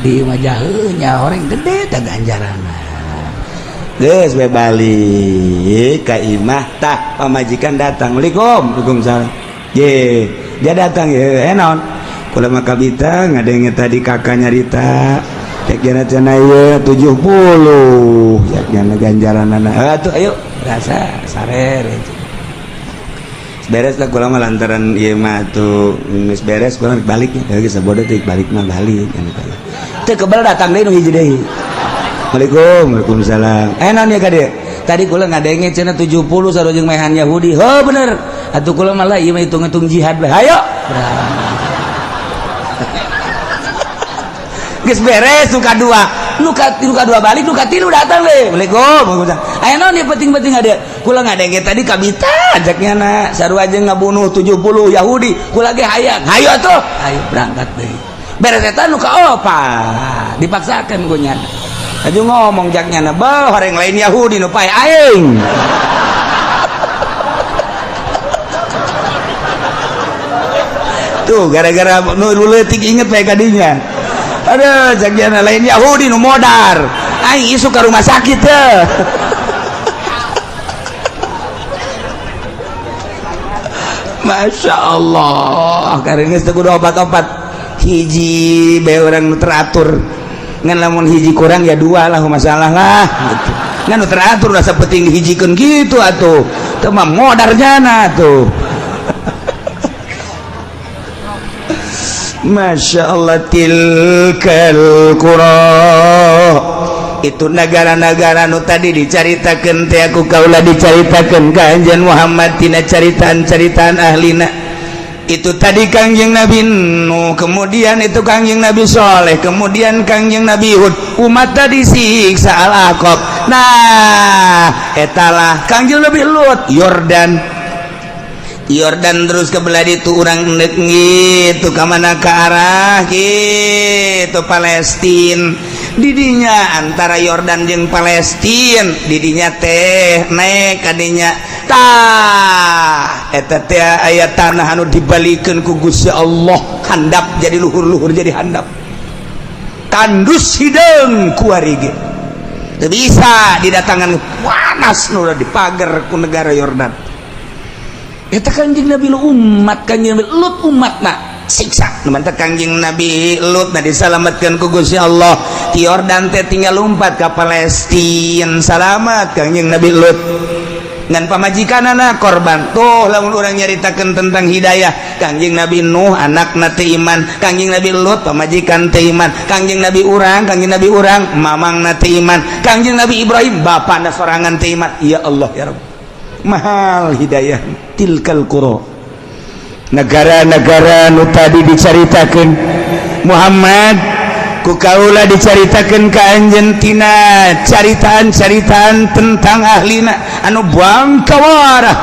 S1: di majaheun nya horeng gede teh ganjaranna. Geus we balik ka imah tah pamajikan datang. Waalaikumsalam. Ye dia datang ya naon kula mah kabita ngadenge tadi kakak nyarita tekna cenah ieu 70 yakna ganjaranana atuh ayo rasa sarer beres lah kula mah lantaran ieu mah tuh geus beres kula balik geus sabodo teh balik mah balik teu kebal datang deui nu hiji deui Waalaikumsalam naon ya ka dieu tadi kula ngadenge cenah 70 sarua jeung mehan Yahudi heuh bener atuh kula malah ieu mah hitung-hitung jihad bae hayo geus beres nu kadua balik nu katilu datang we Waalaikumsalam aya naon ieu penting-penting ada kula ngadenge tadi kabita ajaknya na sarua jeung ngabunuh 70 Yahudi kula ge hayang hayo atuh ayo berangkat deui beres eta nu kaopat dipaksakeun ku nya aju ngomong jaknya na bah horeng lain Yahudi nu pae aing tuh gara-gara nu leutik inget bae kadinya aduh jaknya lain Yahudi nu modar aing isu ka rumah sakit teh Masya Allah karena geus teu kudu obat-obat hiji bae urang nu teratur ngan lamun hiji kurang ya dua lah masalah lah gitu. Ngan nu teratur rasa penting dihijikeun gitu atuh teu mah modar jana tuh Masya Allah tilkal qura itu negara-negara nu tadi dicaritakeun teh aku kaula dicaritakeun ka anjeun Muhammad tina caritaan-caritaan ahlina itu tadi Kangjeng Nabi Nuh kemudian itu Kangjeng Nabi Soleh kemudian Kangjeng Nabi Hud umat tadi siksa al-Aqab nah etalah Kangjeng Nabi Lut Yordan terus kebelah itu orang endek gitu kemana ke arah gitu Palestina didinya antara Yordan jeung Palestina didinya teh naik kadinya tah eta teh aya tanah anu dibalikeun ku Gusti Allah handap jadi luhur-luhur jadi handap tandus hidung kuari ge teu bisa didatangan panas nu di pagar ku negara Yordan. Eta Kanjeng Nabi umat Kanjeng Nabi Lut umatna siksa mantep Kanjeng Nabi Lut na disalamatkeun ku Gusti Allah ti Yordan teh tinggal lompat ka Palestina salamat Kanjeng Nabi Lut ngan pamajikanana korban. Tuh lamun urang nyaritakeun tentang hidayah Kanjeng Nabi Nuh anakna teu iman, Kanjeng Nabi Lut pamajikan teu iman, Kanjeng Nabi urang mamangna teu iman, Kanjeng Nabi Ibrahim bapana sorangan teu iman. Ya Allah ya Rabb, mahal hidayah tilkal qura. Negara-negara nu tadi dicaritakeun Muhammad ku kaula dicaritakeun ka anjeun tina caritaan-caritaan tentang ahlina anu buang kawarah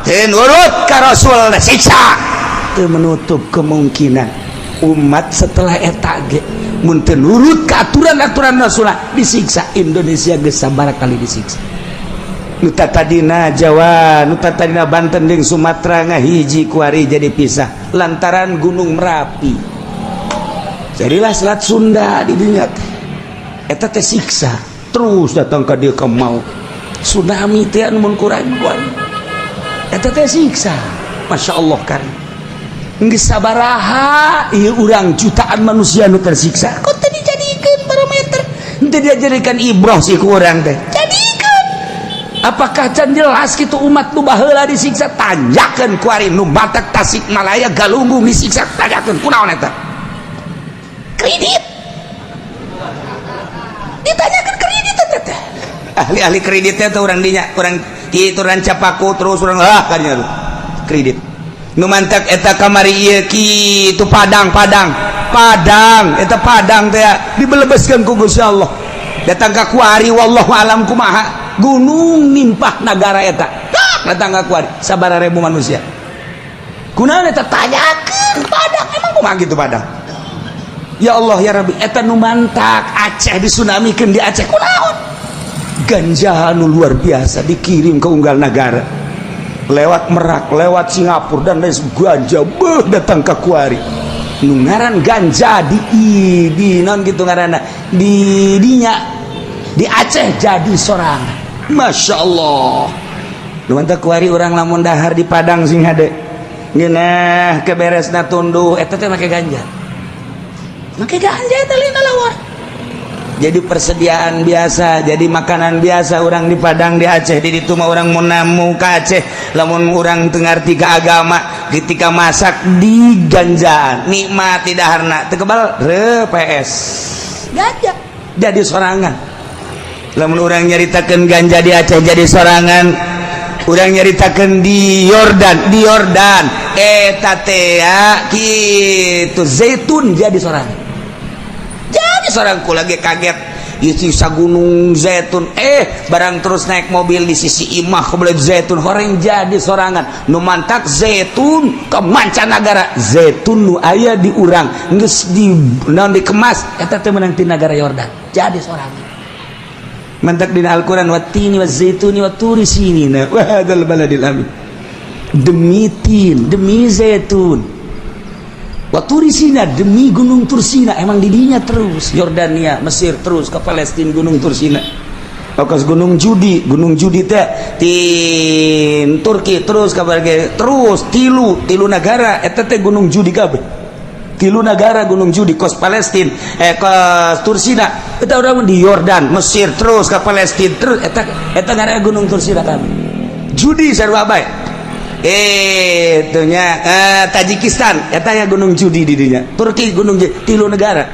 S1: teu nurut ka Rasul siksa. Teu menutup kemungkinan umat setelah eta ge mun teu nurut ka aturan-aturan Rasulullah disiksa. Indonesia geus sabaraha kali disiksa. Nu tadina Jawa, nu tadina Banten jeung Sumatera ngahiji kuari jadi pisah lantaran Gunung Merapi. Jadilah Selat Sunda di dunia eta teh siksa terus datang ke dia ke mau tsunami teh anu mun kurang buan eta teh siksa. Masya Allah kan geus sabaraha ieu urang jutaan manusia nu tersiksa kok teh dijadikeun barometer teu dijadikan ibrah sih ku urang teh jadikeun. Apakah can jelas kitu umat nu baheula disiksa tanjakeun ku ari nu batak Tasikmalaya Galunggung disiksa tanjakeun kunaon eta kredit ditanyakan kredit teh ahli-ahli kreditnya tuh orang dinya orang kitu ranca paku terus orang kanya kredit nu mantak eta kamari ieu kitu Padang eta Padang teh dibelebeskeun ku Gusti Allah datang ka kuari wallahu alam kumaha gunung nimpah nagara eta datang ka kuari sabaraha ribu manusia kunaon eta tanyakeun Padang emang kumaha gitu Padang. Ya Allah ya Rabbi eta nu mantak Aceh disunamikeun di Aceh kunaon ganja nu luar biasa dikirim ke unggal negara lewat Merak lewat Singapura dan lain ganja datang ke kuari nu ngaran ganja di non gitu ngaranna di dinya di Aceh jadi sorangan. Masya Allah nu mantak kuari urang lamun dahar di Padang sing hade ngeunah keberesna tunduh eta teh make ganja itu lina lawar jadi persediaan biasa jadi makanan biasa orang di Padang di Aceh di ditu mah orang mun namu ka Aceh lamun urang teu ngarti ka agama ketika masak di ganjaan nikmat di daharna teu kebal PS ganja jadi sorangan. Lamun urang nyaritakeun ganja di Aceh jadi sorangan urang nyaritakeun di Yordan eta teh kitu zaitun jadi sorangan. Sorangku lagi kaget isi sagunung zaitun barang terus naik mobil di sisi imah kebelah zaitun horeng jadi sorangan nu mantak zaitun ke mancanagara zaitun nu aya di urang geus di naon dikemas eta teh meunang ti negara Yordan jadi sorangan mantak dina Al-Qur'an watini wazaituni waturi sinina wa hadzal baladil amin demi tin demi zaitun Waturi Sina demi gunung Tursina emang didinya terus Yordania Mesir terus ke Palestina gunung Tursina okas gunung Judi teh di Turki terus ke terus tilu negara eta teh gunung Judi kabeh tilu negara gunung Judi kos Palestina ke Tursina eta urang di Yordan Mesir terus ke Palestina terus eta ngaranna gunung Tursina kabeh Judi sarua bae itunya Tajikistan eta ya gunung Judi di dinya Turki gunung tilu negara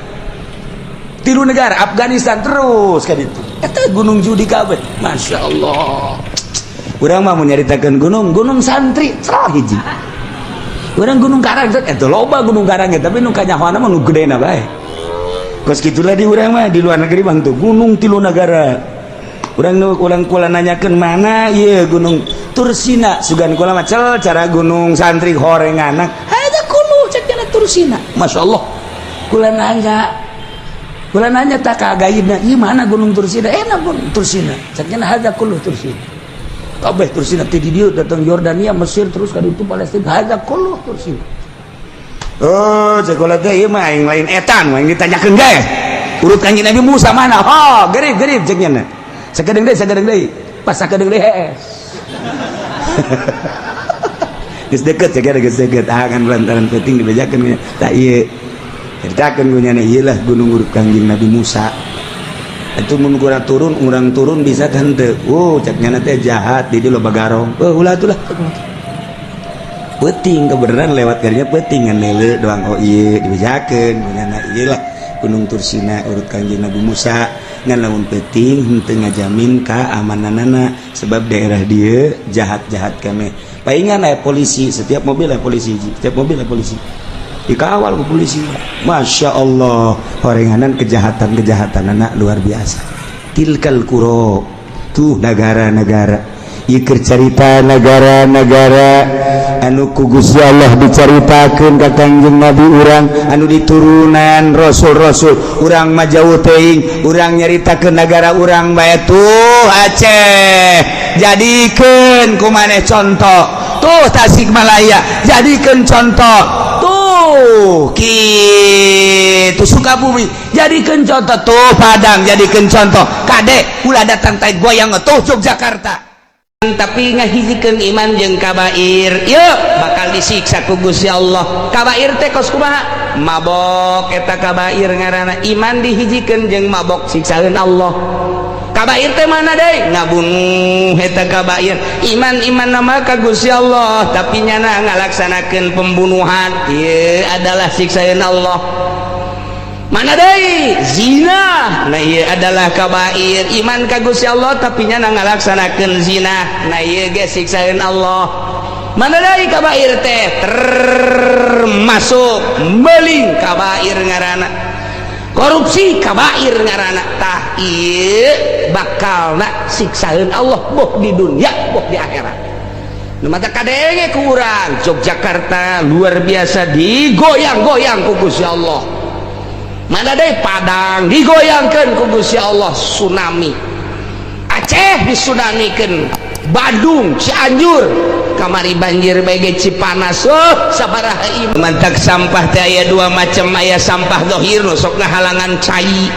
S1: Afghanistan terus kan itu eta gunung Judi kabeh. Masya Allah urang mah mun nyaritakeun gunung santri salah hiji urang gunung Karang eta loba gunung Karang tapi nu kanyahoana mah nu gedena bae kos kitulah di urang mah di luar negeri bang tuh gunung tilu negara urang kula nanyakeun mana ieu gunung Tursina sugan kula macel cara gunung santri horeng anak ada kulu cekna Tursina. Masya Allah kula nanya tak kagaibna ieu mana gunung Tursina enak gunung Tursina cekna ada kulu Tursina kabeh Tursina ti di dieu datang Yordania Mesir terus ka ditu Palestina ada kulu Tursina oh sekolah teh ieu mah yang lain etan yang ditanyakeun ge urut Kanjeng Nabi Musa mana oh gerib cek nya sakedeung deui pas sakedeung deui geus deukeut geus deukeut kan lantaran penting dibejakeun tah ieu ceritakeun gu nya ieu lah gunung urut Kanjeng Nabi Musa itu mun urang turun bisa kan teu oh cek nya teh jahat di loba garong ulah atuh lah peuting kebenaran lewat karinya peuting ngan leuleuh doang oh ieu dibejakeun gu nya ieu lah gunung Tursina urut Kanjeng Nabi Musa ngan lamun peuting henteu ngajamin keamananana sebab daerah dieu jahat-jahat keneh paingan aya polisi setiap mobil aya polisi dikawal ku polisi Masya Allah horenganan kejahatan anak luar biasa tilkal qura tuh negara-negara ieu cerita negara-negara anu ku Gusti Allah dicaritakeun ka Kanjeng Nabi urang anu diturunan rasul-rasul urang mah jauh teuing urang nyaritakeun negara urang bae tuh Aceh jadikeun kumaneh contoh tuh Tasikmalaya jadikeun contoh tuh kitu Sukabumi jadikeun contoh tuh Padang jadikeun contoh kadek ulah datang tai goyang tuh Yogyakarta tapi ngahijikeun iman jeung kabair yeuh bakal disiksa ku Gusti Allah kabair teh kos kumaha mabok eta kabair ngaranna iman dihijikeun jeung mabok siksaeun Allah kabair teh mana deui ngabunuh eta kabair iman nama ka Gusti Allah tapi nyana ngalaksanakeun pembunuhan ieu adalah siksaeun Allah mana deui zina nah ieu adalah kabair iman ka Gusti Allah tapi nya ngalaksanakeun zina nah ieu ge siksaeun Allah mana deui kabair teh termasuk meling kabair ngaranna korupsi kabair ngaranna tah ieu bakalna siksaeun Allah boh di dunia boh di akhirat nu mata kadenge ku urang Yogyakarta luar biasa digoyang-goyang ku Gusti Allah mana deh Padang digoyangkan ku Gusti Allah tsunami Aceh disunamikeun Badung Cianjur kamari banjir bege Cipanas sabaraha ieu mantak sampah teh aya dua macam aya sampah zahir nu sok ngahalangan cai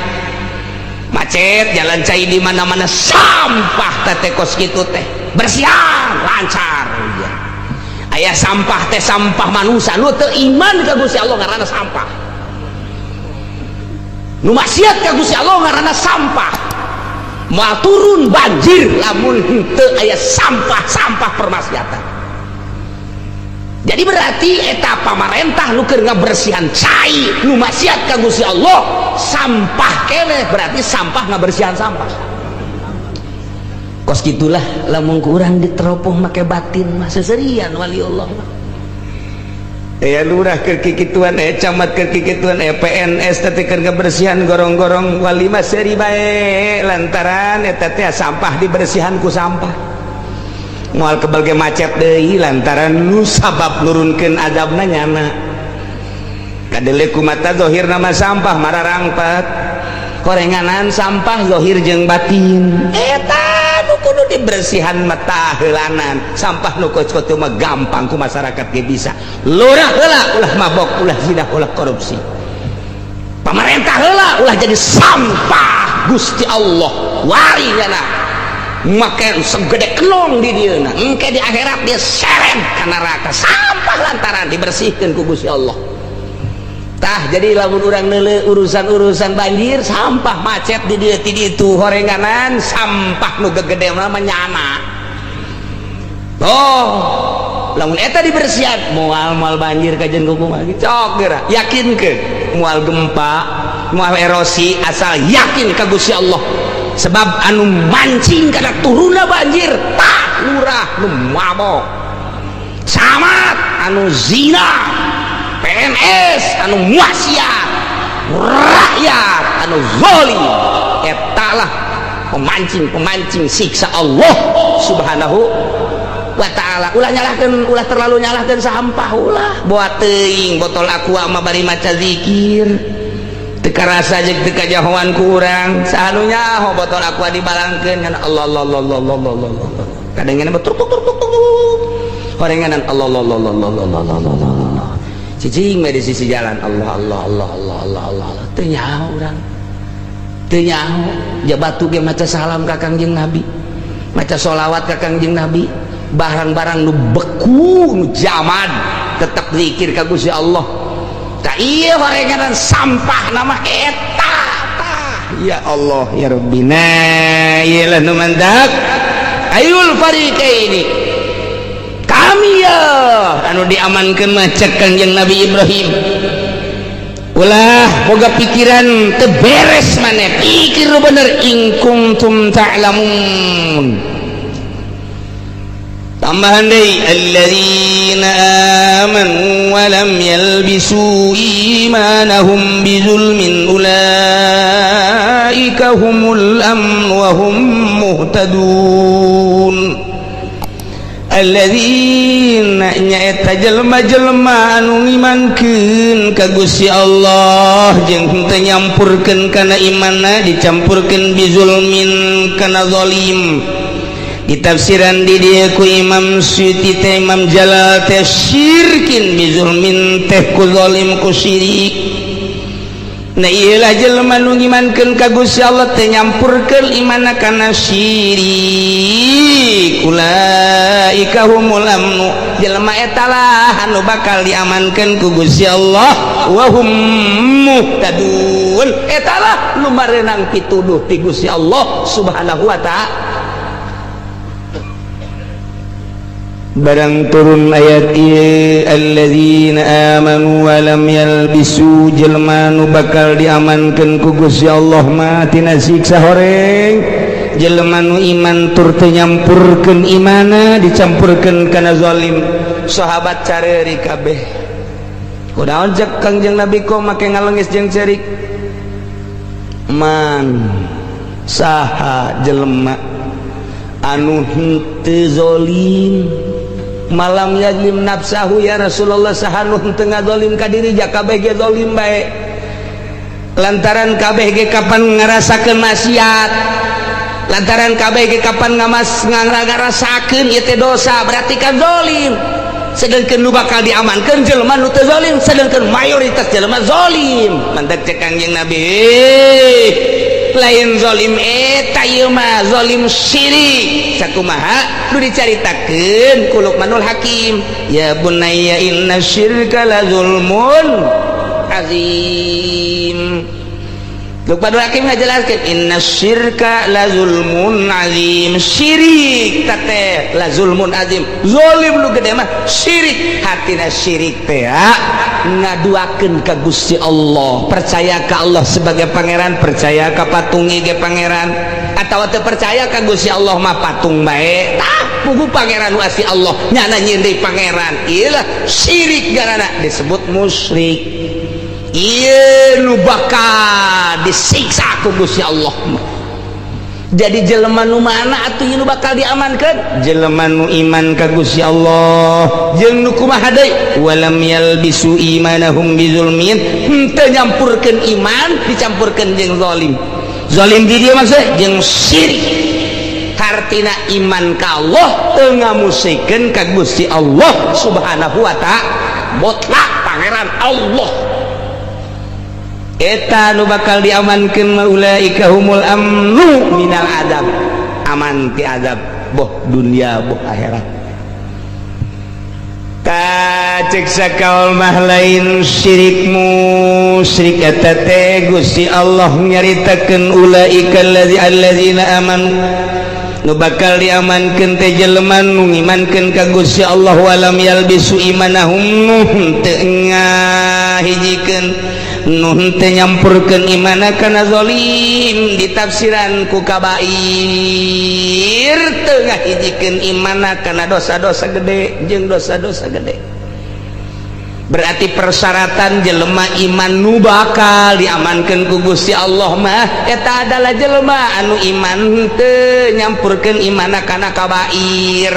S1: macet jalan cai di mana-mana sampah teh kos kitu teh bersihan lancar aya sampah teh sampah manusia nu teu iman ka Gusti Allah ngaranna sampah nu maksiat ka Gusti Allah ngaranna sampah moal turun banjir lamun henteu aya sampah permaksiatan jadi berarti eta pamarentah nu keur ngabersihan cai nu maksiat ka Gusti Allah sampah keneh berarti sampah ngabersihan sampah kos gitulah lamun ku urang diteropong make batin mah seserian wali Allah ya lurah keur kikituan camat keur kikituan PNS teh keur kebersihan gorong-gorong wali mah seuri bae lantaran eta teh sampah dibersihan ku sampah moal kebal ge macet deui lantaran nu sabab nurunkeun azabna nyana kadele ku mata zahirna mah sampah mararangpat korenganan sampah zahir jeung batin eta nu kudu dibersihan mata heulanan sampah nu koco mah gampang ku masyarakat ge bisa lurah heula ulah mabok ulah zina ulah korupsi pamarentah heula ulah jadi sampah Gusti Allah wari nya make segede kelong di dieuna engke di akhirat dia seret ka neraka sampah lantaran dibersihkeun ku Gusti Allah tah jadi lamun urang neuleuh urusan banjir sampah macet di dieu ti ditu horenganan sampah nu gegede mah nyana lamun eta dibersihan moal banjir kajen kumaha cok geura yakinkeun moal gempa moal erosi asal yakin ka Gusti Allah sebab anu mancing kana turunna banjir tah lurah nu mabok camat anu zina PNS anu maksiat rakyat anu zalim etalah pemancing siksa Allah subhanahu wa ta'ala ulah terlalu nyalahkeun sampah ulah buat teuing botol aqua mah bari maca zikir teu karasa jeung teu kajahoan ku urang saanu nyaho botol aqua dibalangkeun kana Allah kadengeuna betul horenganan Allah
S2: cicing di sisi jalan Allah Allah Allah Allah Allah Allah Allah teu nyaho urang teu nyaho ja batu ge maca salam ka Kangjeng Nabi maca sholawat ka Kangjeng Nabi barang-barang nu beku nu jamad tetep zikir ka Gusti Allah tah ieu horenganan sampah nama eta ya Allah ya Rabbina ieu lah nu mandak ayul fariqaini kami ya anu diamankan mah cek Kangjeng Nabi Ibrahim ulah boga pikiran teu beres maneh pikir bener in kuntum ta'lamun tambahan deui alladzina amanu wa lam yalbisu imanahum bizulmin ulaika humul amn wa hum muhtadun alladzina nyaeta jelema-jelema anu ngimankeun ka Gusti Allah jeung teu nyampurkeun kana imanna dicampurkeun bizulmin kana zalim ditafsiran di dieu ku Imam Suyuti teh Imam Jalal teh syirkin bizulmin teh ku zalim ku syirik nah iyalah jelema nu ngimankeun ka Gusti Allah teh nyampurkeun imanna kana syirik ulaika humul amnu jelema eta lah anu bakal diamankeun ku Gusti Allah wa hum muhtadun eta lah nu mareunang pituduh ti Gusti Allah subhanahu wa ta'ala barang turun ayat ieu alladzina amanu wa lam yalbisu jelema nu bakal diamankeun ku Gusti Allah mah tina siksa horeng jelema nu iman tur teu nyampurkeun imanna dicampurkeun kana zalim sahabat careuri kabeh kunaon cek Kangjeng Nabi ko make ngaleungis jeung cerik man saha jelema anu henteu zalim malam yajlim nafsahu ya Rasulullah sahanuh teu ngazalim ka diri ja kabeh ge zalim bae lantaran kabeh ge kapan ngarasakeun maksiat lantaran kabeh ge kapan ngarasakeun ieu teh dosa berarti kan zalim sedangkeun nu bakal diamankeun jelema nu teu zalim sedangkeun mayoritas jelema zalim mantak cek Kangjeng Nabi lain zalim eta ieu mah zalim syirik sakumaha nu dicaritakeun ku Luqmanul Hakim ya bunayya inna syirka la zulmun azim Luqmanul Hakim ngajelaskeun inna syirka la zulmun azim syirik teh la zulmun azim zalim nu gede mah syirik hatina syirik teh ngaduakeun ka Gusti Allah percaya ka Allah sebagai pangeran percaya ka patung ge pangeran atawa teu percaya ka Gusti Allah mah patung bae tah puguh pangeran nu asli Allah nyana nyieun deui pangeran ieu lah syirik garana disebut musyrik ieu nu bakal disiksa ku Gusti Allah jadi jelema nu mana atuh ieu nu bakal diamankeun jelema nu iman ka Gusti Allah jeung nu kumaha deui walam yalbisu imanahum bizulmin henteu nyampurkeun iman dicampurkeun jeung zalim zalim di dieu maksud jeung syirik hartina iman ka Allah teu ngamusikeun ka Gusti Allah subhanahu wa ta'ala mutlak pangeran Allah eta nu bakal diamankeun ulaika humul amnu minal adab aman ti adab boh dunia boh akhirat kacek sakaul mah lain syirik musyrik eta teh Gusti Allah nyaritakeun ulaika alladzina amanu nu bakal diamankeun teh jelema nu ngimankeun ka Gusti Allah walam yalbisu imanahum teu ngahijikeun nun teu nyampurkeun imana kana zalim ditafsiran ku kabair teu ngahijikeun imana kana dosa-dosa gede jeung dosa-dosa gede berarti persyaratan jelema iman nu bakal diamankeun ku Gusti Allah mah eta adalah jelema anu iman teu nyampurkeun imana kana kabair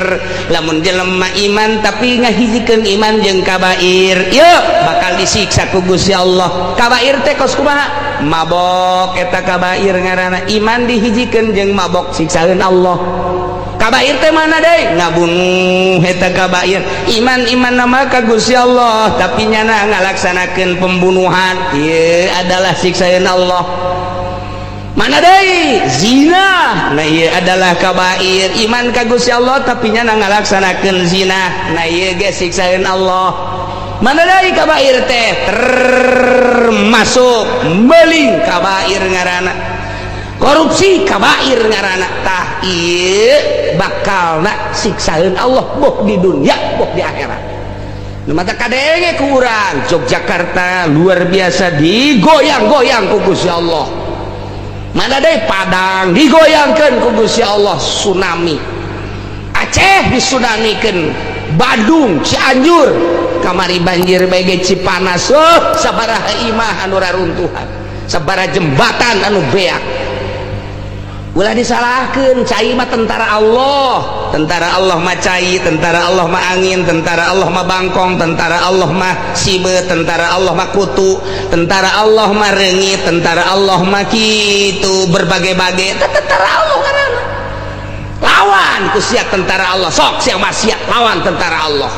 S2: lamun jelema iman tapi ngahijikeun iman jeung kabair ieu bakal disiksa ku Gusti Allah kabair teh kos kumaha mabok eta kabair ngaranna iman dihijikeun jeung mabok siksaeun Allah kabair teh mana deui ngabunuh eta kabair iman nama ka Gusti Allah tapi nyana ngalaksanakeun pembunuhan ieu adalah siksaan Allah mana deui zina nah ieu adalah kabair iman ka Gusti Allah tapi nyana ngalaksanakeun zina nah ieu ge siksaan Allah mana deui kabair teh termasuk meuli kabair ngaranna korupsi kabair ngaranna tah ieu bakalna siksaan Allah boh di dunia boh di akhirat nu mata kadenge ku urang Yogyakarta luar biasa digoyang-goyang ku Gusti Allah mana deui Padang digoyangkeun ku Gusti Allah tsunami Aceh disunamikeun Badung Cianjur kamari banjir bege Cipanas sabaraha imah anu raruntuhan sabaraha jembatan anu beak ulah disalahkeun cai mah tentara Allah mah cai tentara Allah mah angin tentara Allah mah bangkong tentara Allah mah sibe tentara Allah mah kutu tentara Allah mah reungit tentara Allah mah kitu berbagai-bagai tentara Allah ngaranna lawan ku sia tentara Allah sok sia maksiat lawan tentara Allah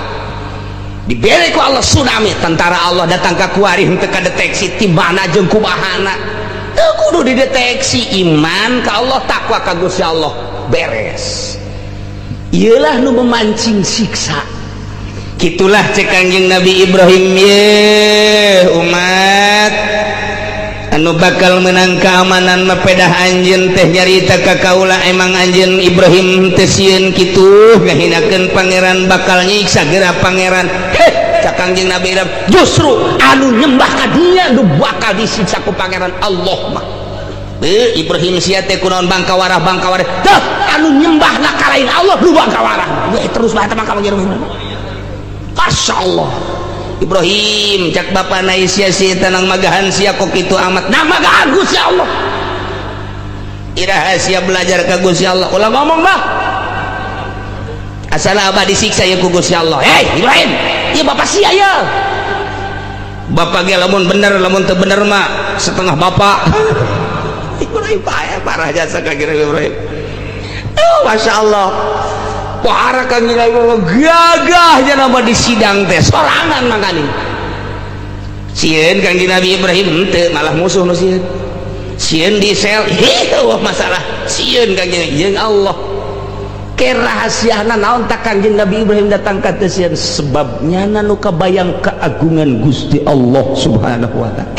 S2: dibere ku Allah tsunami tentara Allah datang ka kuari henteu kadeteksi timbana jeung kubahana teu kudu dideteksi iman ka Allah takwa ka Gusti Allah beres ieulah nu memancing siksa kitulah cek Kangjeng Nabi Ibrahim ye umat anu bakal menang keamanan mapedah anjeun teh nyarita ka kaula emang anjeun Ibrahim teu sieun kitu ngahinakeun pangeran bakal nyiksa geura pangeran Kangjeng Nabi Ibrahim justru anu nyembah ka dinya nu bakal disiksa ku pangeran Allah mah Ibrahim sia teh kunaon bangkawarah teh anu nyembahna ka lain Allah nu bangkawarah terus bae teh mangka masyaallah Ibrahim cak bapana sia si tanang magahan sia kok kitu amat nah magahan Gusti Allah iraha sia belajar ka Gusti Allah ulah ngomong bah asal abah disiksa ya ku Gusti Allah Ibrahim iya bapak sia ya bapak ge lamun bener lamun teu bener mah setengah bapak Ibrahim parah jasa ka Ibrahim Masya Allah pohara Kang Ibrahim gagahnya nama di sidang teh sorangan makanya sieun Kang Nabi Ibrahim teu malah musuh nu sieun di sel wah masalah sieun Kang jeung Allah ke rahasiana naon tak Kangjeng Nabi Ibrahim datang ka teu sieun sebabnya nu kabayang keagungan Gusti Allah Subhanahu wa taala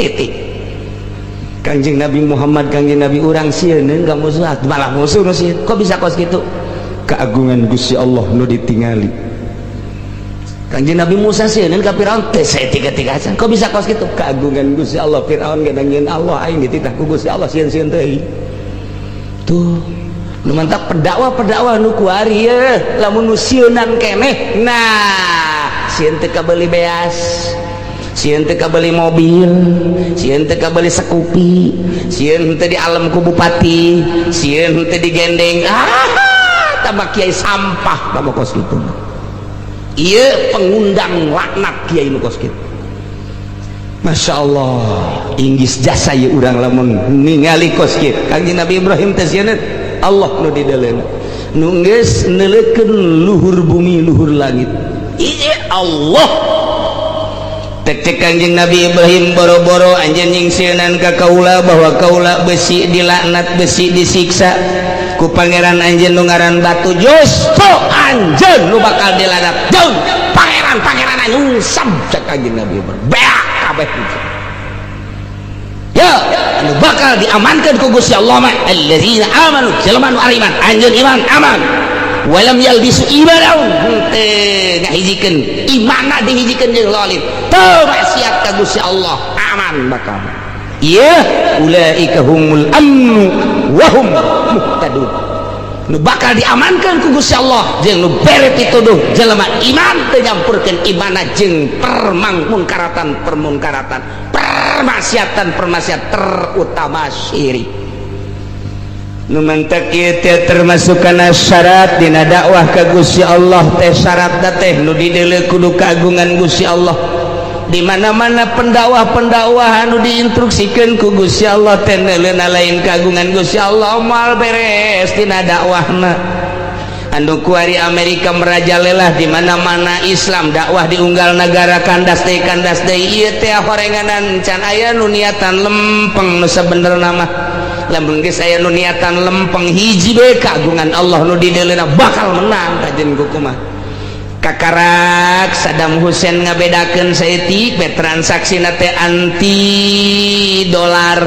S2: Kangjeng Nabi Muhammad Kangjeng Nabi urang sieun ka musuh malah musuh nu sieun kok bisa kos kitu keagungan Gusti Allah nu ditingali Kangjeng Nabi Musa sieun ka Firaun teh saya tiga-tigaan kok bisa kos kitu keagungan Gusti Allah Firaun gadangieun Allah aing dititah ku Gusti Allah sieun-sieun teh tuh nu mantap pendakwah nu kuari ye lamun nu sieunan keneh nah sieun teu kabeli beas sieun teu kabeli mobil sieun teu kabeli sekupi sieun teu di alam ku bupati sieun teu digendeng tambah kiai sampah tambah kos kitu ieu pengundang laknat kiai nu kos kitu Masya Allah inggis jasa ya urang lamun ningali kos kitu Kangjeng Nabi Ibrahim teh sieun Allah nu dideleuna nu geus neuleukeun luhur bumi luhur langit ieu Allah cek Kangjeng Nabi Ibrahim boro-boro anjeun nyingsieunan ka kaula bahwa kaula besi dilaknat besi disiksa ku pangeran anjeun nu ngaran Batu justru anjeun nu bakal dilaknat jeung pangeran anu sam cek Kangjeng Nabi Ibrahim beak kabeh ya anu bakal diamankan ku Gusti Allah mah alladzina amanu jelema nu ariman anjeun iman aman walam yalbisu imanahum henteu ngahijikeun imanna dihijikeun jeung zalim teu maksiat ka Gusti Allah aman bakal ieu ulaika humul amnu wa hum muhtadun nu bakal diamankan ku Gusti Allah jeung nu bere pituduh jelema iman teu nyampurkeun imanna jeung permunkaratan permaksiatan terutama syirik nu mentek ieu teh termasuk kana syarat dina dakwah ka Gusti Allah teh syaratna teh nu dideuleu kudu keagungan Gusti Allah di mana-mana pendakwah anu diinstruksikeun ku Gusti Allah teh neuleuna lain keagungan Gusti Allah moal beres dina dakwahna anu kuari Amerika merajalela di mana-mana Islam dakwah di unggal negara kandas deui ieu teh horenganan can aya nu niatan lempeng nu sabenerna mah lamun geus aya nu niatan lempeng hiji bae kagungan Allah nu di dileuna bakal menang kajen kumaha kakarak Saddam Hussein ngabedakeun saeutik be transaksina teh anti dolar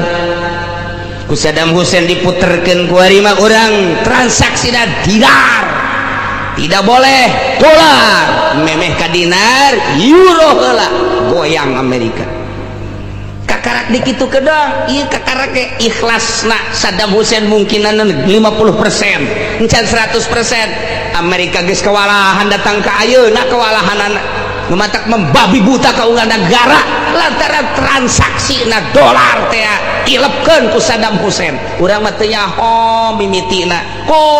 S2: ku Saddam Hussein diputerkeun ku ari mah urang transaksina dinar tidak boleh dolar memeh ka dinar euro heula goyang Amerika kakarak dikitu kedong ieu kakarak ke ikhlasna Saddam Hussein mungkinan 50% encan 100% Amerika geus kewalahan datang ka ayeuna kewalahanana mematak membabi buta ka unggal negara lantaran transaksi na dolar teh ilepkeun ku Saddam Hussein urang mah teu nyaho mimitina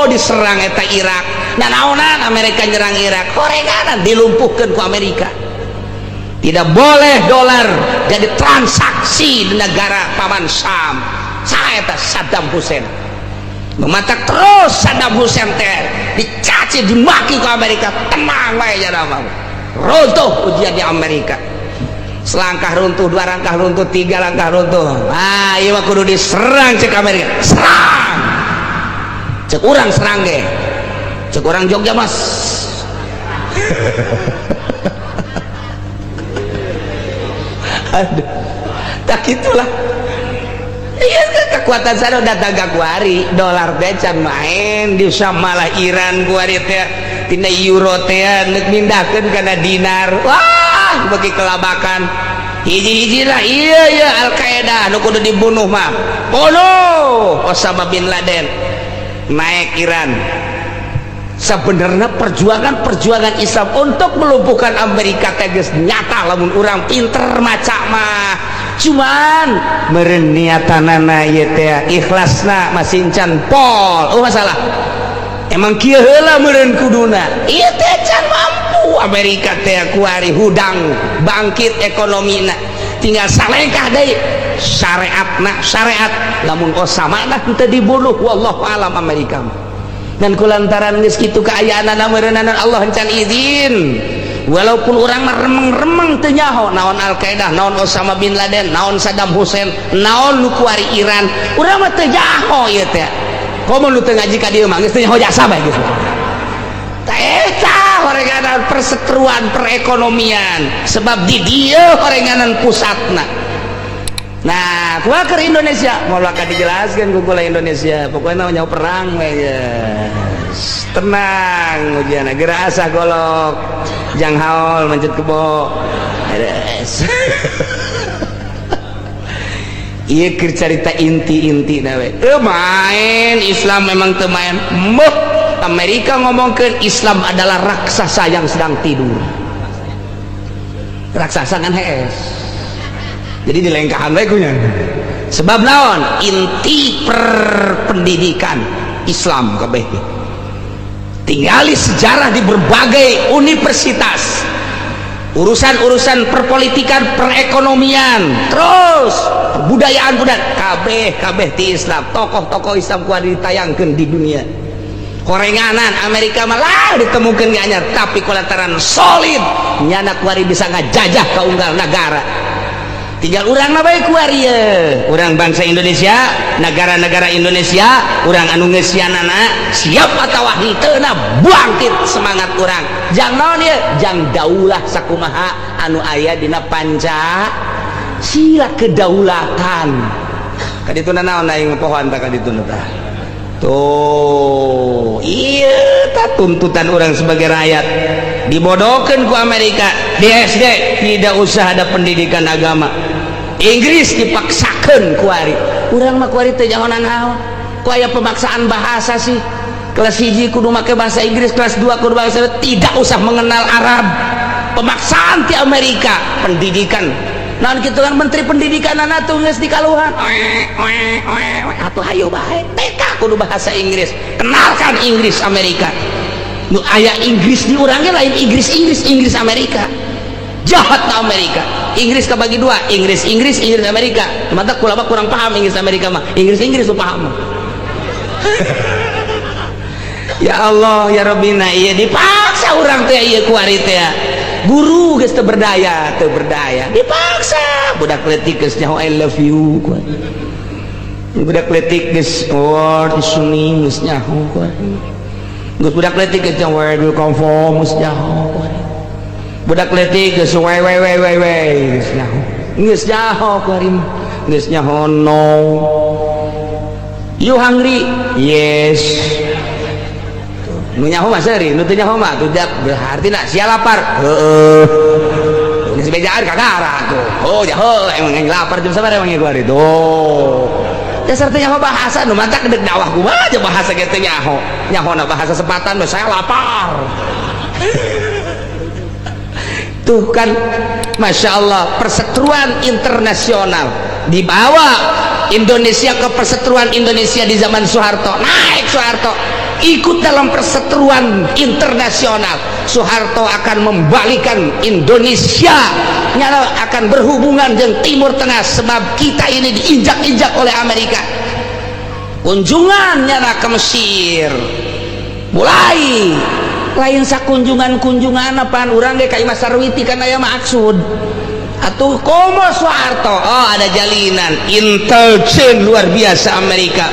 S2: diserang eta Irak nanaonan Amerika nyerang Irak horenganan dilumpuhkeun ku Amerika tidak boleh dolar jadi transaksi di negara paman Syam saeta Saddam Hussein mematak terus Saddam Hussein teh dicaci dimaki ku Amerika tenang wae jana mah runtuh ujian di Amerika selangkah runtuh, dua langkah runtuh, tiga langkah runtuh iya mah kudu diserang cek Amerika serang cek urang serang ge cek urang Jogja mas aduh tak itulah iya kekuatan sana datang ke kuari dolar becan main di malah Iran kuari teh tina euro teh neuk mindahkeun kana dinar wah bagi kelabakan hiji-hiji lah iya Al-Qaeda anu kudu dibunuh mah bunuh Osama bin Laden naik Iran sebenarnya perjuangan Islam untuk melumpuhkan Amerika teh geus nyata lamun urang pinter maca mah cuman meureun niatanana ieu teh ikhlasna masih can pol masalah emang kieu heula meureun kuduna ieu teh can mampu Amerika teh kuari hudang bangkit ekonomina tinggal salengkah deui syariat lamun Osama nah teu dibunuh wallahu alam Amerika dan kulantaran geus kitu kaayaanana meureunana Allah encan izin walaupun orang mah remeng-remeng teu nyaho naon Al-Qaeda naon Osama bin Laden naon Saddam Hussein naon nu kuari Iran urang mah teu nyaho ieu teh komo nu teu ngaji ka dieu mah geus teu nyaho jasa bae gitu tah eta horenganan perseteruan perekonomian sebab di dieu horenganan pusatna nah kumaha keur Indonesia moal ka dijelaskeun ku kula Indonesia pokoknya nyaho perang we tenang ujiana gerasa golok jang haul mencet kebo beres iya keur carita inti na we main Islam memang teu main Amerika ngomongkeun Islam adalah raksasa yang sedang tidur raksasa kan hees jadi dilengkahan we kunya sebab naon inti perpendidikan Islam kabeh tinggali sejarah di berbagai universitas urusan perpolitikan perekonomian terus budayaan kabeh ti Islam tokoh-tokoh Islam kudu ditayangkeun di dunia korenganan Amerika malah ditemukeun anyar tapi kulantaran solid nyana kuari bisa ngajajah ka unggal negara tinggal urang mah bae kuari urang bangsa Indonesia negara-negara Indonesia urang anu geus sianana siap atawa hiteuna bangkit semangat urang jang naon ieu jang daulah sakumaha anu aya dina Pancasila kedaulatan kadituna naon aing pohon tah kadituna tah tuh iya tah tuntutan urang sebagai rakyat dibodohkeun ku Amerika di SD tidak usah ada pendidikan agama Inggris dipaksakeun kuari urang mah kuari teh jangan naon ku aya pemaksaan bahasa sih kelas 1 kudu make bahasa Inggris kelas 2 kudu bahasa tidak usah mengenal Arab pemaksaan ti Amerika pendidikan naon kitu kan menteri pendidikan anak tuh geus dikaluhan atuh hayu bae TK kudu bahasa Inggris kenalkan Inggris Amerika nu aya Inggris di urang ge lain Inggris Amerika jahat na Amerika Inggris kabagi dua Inggris Amerika mantap kula mah kurang paham Inggris Amerika mah Inggris lu paham Ya Allah ya Rabbina, iya dipaksa orang teh ieu ku ari teh guru geus teu berdaya dipaksa budak leutik geus nyaho I love you ku budak leutik geus suning geus nyaho ku geus budak leutik geus nyaho where you come from geus nyaho ku budak leutik geus we geus nyaho ku ari geus nyaho no. You hungry? Yes. Nu nyaho mah seuri, nu teu nyaho mah tuh berarti nak sia lapar. Heeh. Geus bejaan kagara tuh. Oh nyaho emang yang lapar jam sabaraha emang ieu hari tuh. Dasar teh nyaho bahasa nu mantap kedek dakwah kumaha aja bahasa ge teh nyaho. Nyahona bahasa sepatan mah saya lapar. Tuh kan Masya Allah perseteruan internasional dibawa Indonesia ke perseteruan Indonesia di zaman Soeharto, naik Soeharto ikut dalam perseteruan internasional. Soeharto akan membalikan Indonesia nyala akan berhubungan dengan Timur Tengah sebab kita ini diinjak-injak oleh Amerika. Kunjungan nyala ke Mesir mulai lain sakunjungan apaan urang ge ka Imam Sarwiti kan aya maksud atuh komo Soeharto ada jalinan intelijen luar biasa Amerika.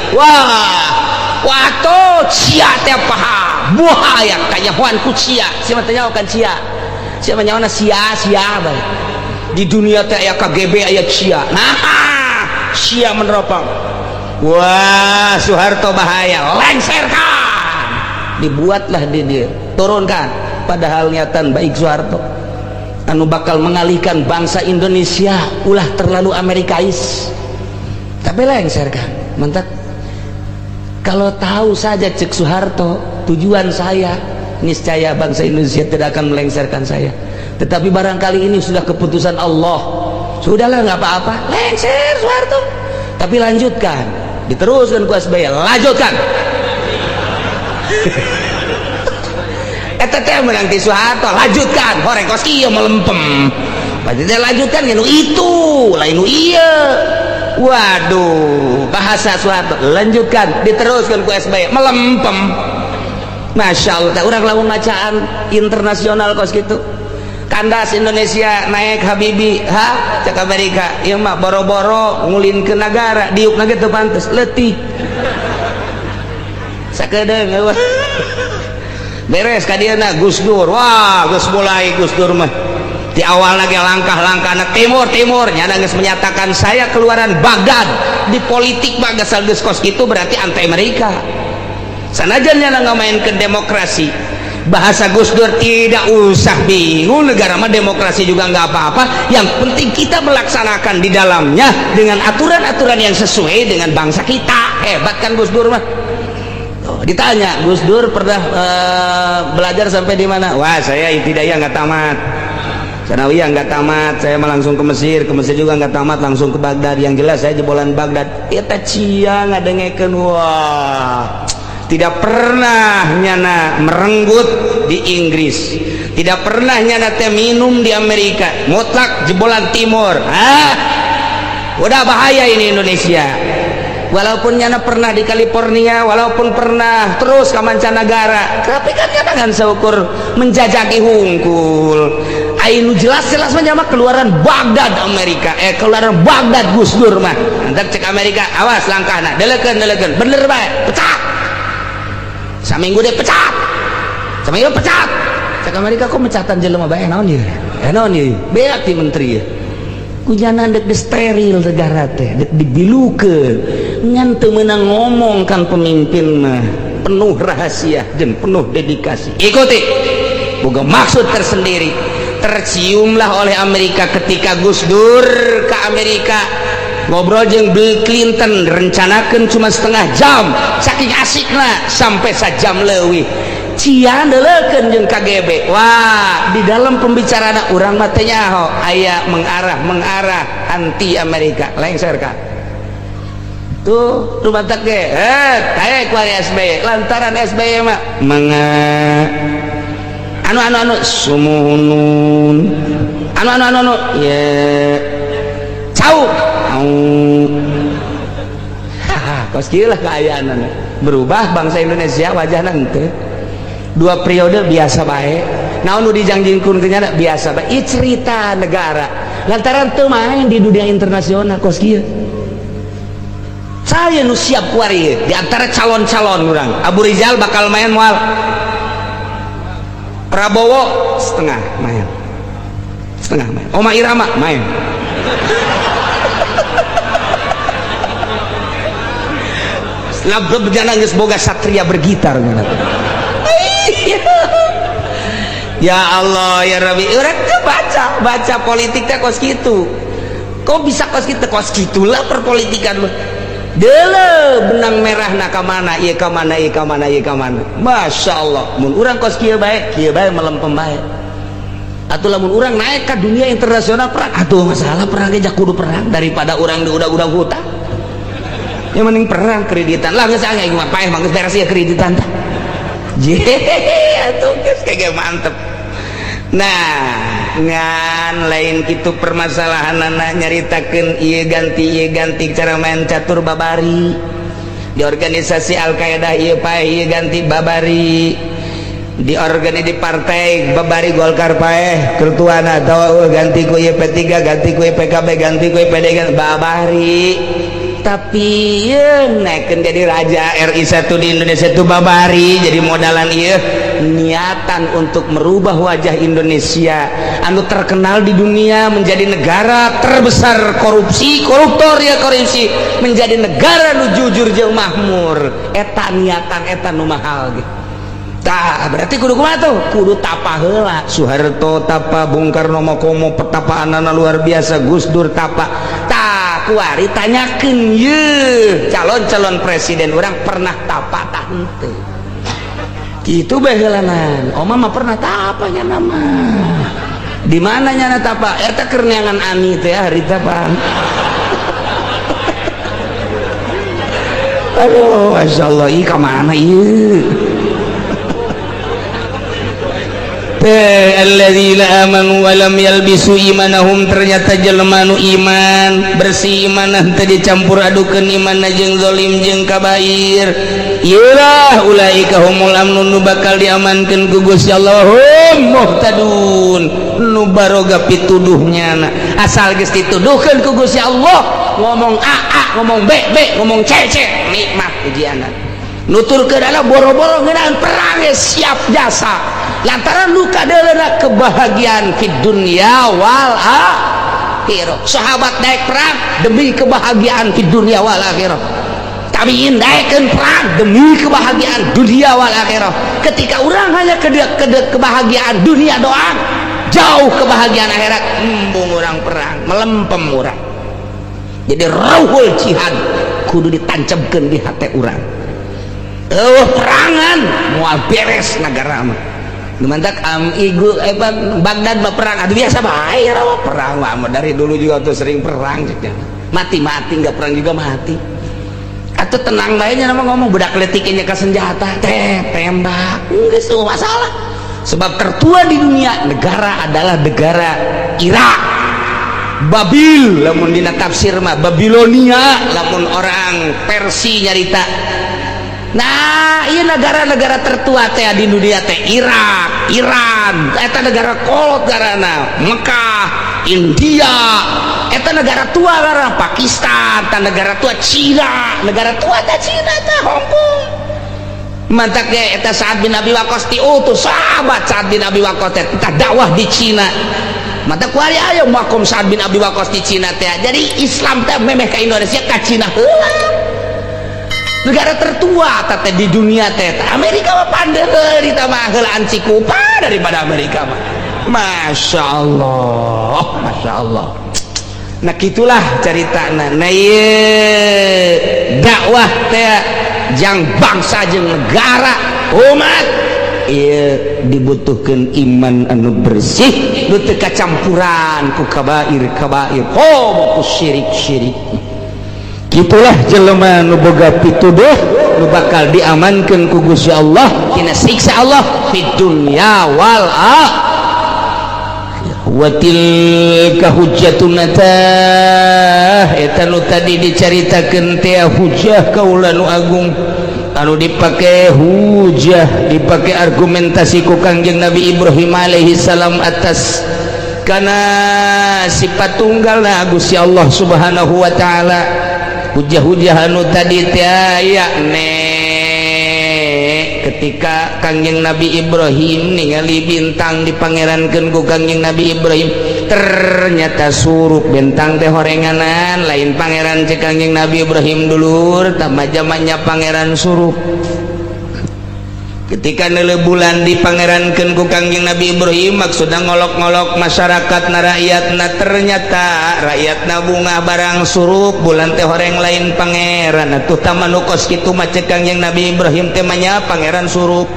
S2: Waktu cia teh paha buaya kanyahoan ku cia siapa teh nyaho kan cia siapa nyaona sia bae di dunia teh aya KGB aya cia nah cia meneropong. Wah Soeharto bahaya lengserkan dibuatlah dia turunkan padahal niatan baik Soeharto anu bakal mengalihkan bangsa Indonesia ulah terlalu Amerikais tapi lengserkan mantap. Kalau tahu saja cek Soeharto tujuan saya niscaya bangsa Indonesia tidak akan melengsarkan saya, tetapi barangkali ini sudah keputusan Allah, sudahlah nggak apa-apa lengser Soeharto tapi lanjutkan diteruskan ku SBY lanjutkan eta teh menang ti Soeharto lanjutkan horekos ieu melempem pasti teh lanjutkan nu itu lain nu ieu. Waduh bahasa Soeharto lanjutkan diteruskan ku SBY melempem. Masya Allah orang lamun macaan internasional kos gitu kandas Indonesia naik Habibi cak Amerika ieu mah boro-boro ngulin ke negara diuk na gitu pantes letih sakedeung beres ka dieu na Gus Dur. Wah geus mulai Gus Dur mah di awal lagi langkah-langkah anak timur nyana geus menyatakan saya keluaran Baghdad di politik mah geus kos gitu berarti anti Amerika sanajan nyana ngamainkeun demokrasi bahasa Gus Dur tidak usah bingung negara mah demokrasi juga nggak apa-apa yang penting kita melaksanakan di dalamnya dengan aturan-aturan yang sesuai dengan bangsa kita. Hebat kan Gus Dur mah. Ditanya Gus Dur pernah belajar sampai di mana? Wah saya Ibtidaiyah nggak tamat, Sanawiyah nggak tamat, saya mah langsung ke Mesir juga nggak tamat, langsung ke Baghdad. Yang jelas saya jebolan Baghdad. Eta cia ngadengekeun wah. Tidak pernah nyana merenggut di Inggris, tidak pernah nyana teh minum di Amerika, mutlak jebolan timur. Udah bahaya ini Indonesia. Walaupun nyana pernah di California, walaupun pernah terus ke mancanegara, tapi kan nyana kan seukur menjajaki hungkul. Ainu jelas-jelas menyama keluaran Baghdad Amerika, keluaran Baghdad Gus Dur mah. Antar cek Amerika, awas langkahna, delekeun, bener bae, pecat. Saminggu deh pecat, saminggu pecat. Cek Amerika kok mecatan jelema bae naon ieu? Naon ieu? Beak ti menteri ya. Kujanan dek steril negara teh, dek dibilukeun. Ngan teu meunang ngomong kan pemimpin mah penuh rahasia dan penuh dedikasi. Ikuti. Boga maksud tersendiri. Terciumlah oleh Amerika ketika Gus Dur ke Amerika ngobrol jeung Bill Clinton rencanakan cuma setengah jam saking asikna sampai sajam leuwih cian deulekeun jeung KGB. Wah di dalam pembicaraan urang mah teh nyaho aya mengarah anti Amerika lengserkan tuh rumah tak ge taek wari SBY lantaran SBY mah anu sumunun anu ya cau kos kieu lah keayaan berubah bangsa Indonesia wajahna henteu 2 periode biasa bae naon nu dijangjingkeun teh nya biasa bae ieu cerita negara lantaran teu main di dunia internasional kos kieu saya nu siap kuari di antara calon-calon urang Abu Rizal bakal main moal Prabowo setengah main Oma Irama main labda bejana geus boga satria bergitar ya Allah ya Rabbi urang teh baca politik teh kos kitu kok bisa kos kitulah perpolitikan mah deuleu benang merah na ka mana ieu ka mana Masya Allah mun urang kos kieu bae melempem bae atuh lamun urang naik ke dunia internasional perang atuh masalah perang ge kudu perang daripada urang di udah hutang yang mending perang kreditan lah geus aya mah paeh mah geus beres ieu kreditan tah je atuh geus kage mantep nah ngan lain kitu permasalahanna nyaritakeun ieu ganti cara main catur babari di organisasi Al-Qaeda ieu paeh ieu ganti babari di organisasi di partai babari Golkar paeh ketuana tawa ganti ku ieu P3 ganti ku PKB ganti ku PD babari tapi ieu naikkeun jadi raja RI 1 di Indonesia itu babari jadi modalan ieu niatan untuk merubah wajah Indonesia anu terkenal di dunia menjadi negara terbesar koruptor menjadi negara nu jujur jeung makmur eta niatan eta nu mahal gitu tah berarti kudu kumaha tuh kudu tapa heula Soeharto tapa Bung Karno mokomo petapaanana luar biasa Gus Dur tapa tah kuari tanyakeun ye calon presiden orang pernah tapa tah henteu gitu behelanan oma mah pernah tapa nya nama di mana nya tapa eta keur neangan ani teh harita Bang aduh masyaallah ih ka mana ieu alladzina amanu wa lam yalbisu imanahum ternyata jelema nu iman bersih imanah teu dicampur adukeun imanna jeung zalim jeung kabair ieulah ulaika humul amnun nu bakal diamankeun ku Gusti Allah hum muhtadun nu baroga pituduhnya asal geus dituduhkeun ku Gusti Allah ngomong a ngomong b ngomong c nikmat ujianna nuturkeun ana boro-boro ngeunaan perang siap jasa lantaran lu kadelena kebahagiaan di dunia wal akhirah sahabat naik perang demi kebahagiaan di dunia wal akhirah tabiin naikkan perang demi kebahagiaan dunia wal akhirah ketika orang hanya kebahagiaan dunia doang jauh kebahagiaan akhirat embung orang perang melempem orang jadi rauhul jihad kudu ditancapkan di hati orang perangan mual beres negara mah Numantak igu Baghdad mah perang aduh biasa bae rawa perang mah dari dulu juga tuh sering perang mati nggak perang juga mati atau tenang bae nya nama ngomong budak letiknya ke senjata tembak geus tuh masalah sebab tertua di dunia negara adalah negara Irak Babil lamun dina tafsir mah Babilonia lamun orang Persia nyarita. Nah iya negara-negara tertua teh di dunia teh Irak, Iran, eta negara kolot garana, Mekah, India, eta negara tua garana, Pakistan, eta negara tua Cina, negara tua teh Cina teh Hong Kong. Mantak ge eta Sa'ad bin Abi Waqqas diutus sahabat Sa'ad bin Abi Waqqas teh dakwah di Cina. Mantak kuari aya makom Sa'ad bin Abi Waqqas di Cina teh. Jadi Islam teh memeh ka Indonesia ka Cina heula. Negara tertua tete di dunia tete Amerika mah pandai di tamah heulaan cikupa daripada Amerika mah Masya Allah nah gitulah ceritana nah ieu dakwah teh jang bangsa jeung negara umat ieu dibutuhkeun iman anu bersih nu teu kacampuran ku kabair ku syirik itulah jelema nu boga pituduh nu bakal diamankeun ku Gusti Allah tina siksa Allah di dunya wal akhirah wa tilka hujjatuna eta nu tadi dicaritakeun teh hujjah kaula nu agung anu dipakai hujah, dipakai argumentasi ku Kangjeng Nabi Ibrahim alaihi salam atas kana sifat tunggalna Gusti Allah Subhanahu wa taala. Hujah-hujah anu tadi teh aya ketika Kangjeng Nabi Ibrahim ningali bintang dipangerankeun ku Kangjeng Nabi Ibrahim, ternyata surup bintang teh horenganan lain pangeran cek Kangjeng Nabi Ibrahim dulur tamajamannya pangeran surup. Ketika neuleuh bulan dipangerankeun ku Kangjeng Nabi Ibrahim maksudna ngolok-ngolok masyarakat na rakyatna, ternyata rakyatna bunga barang surup bulan teh horeng lain pangeran. Atuh tamanu kos kitu mah cek Kangjeng Nabi Ibrahim teh mah pangeran surup.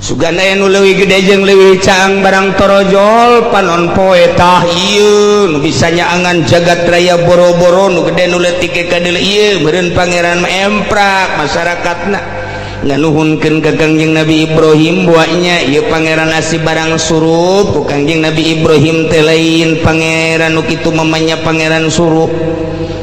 S2: Sugana anu leuwih gede jeung leuwih caang barang torojol panon poe tah ieu nu bisa nyaangan jagat raya boro-boro nu gede nu leutik ka deuleu ieu meureun pangeran mah emprak masyarakatna nganuhunkeun ka Kangjeng Nabi Ibrahim buahnya ieu pangeran asih barang surup ku Kangjeng Nabi Ibrahim teh lain pangeran nu kitu mamanya pangeran surup.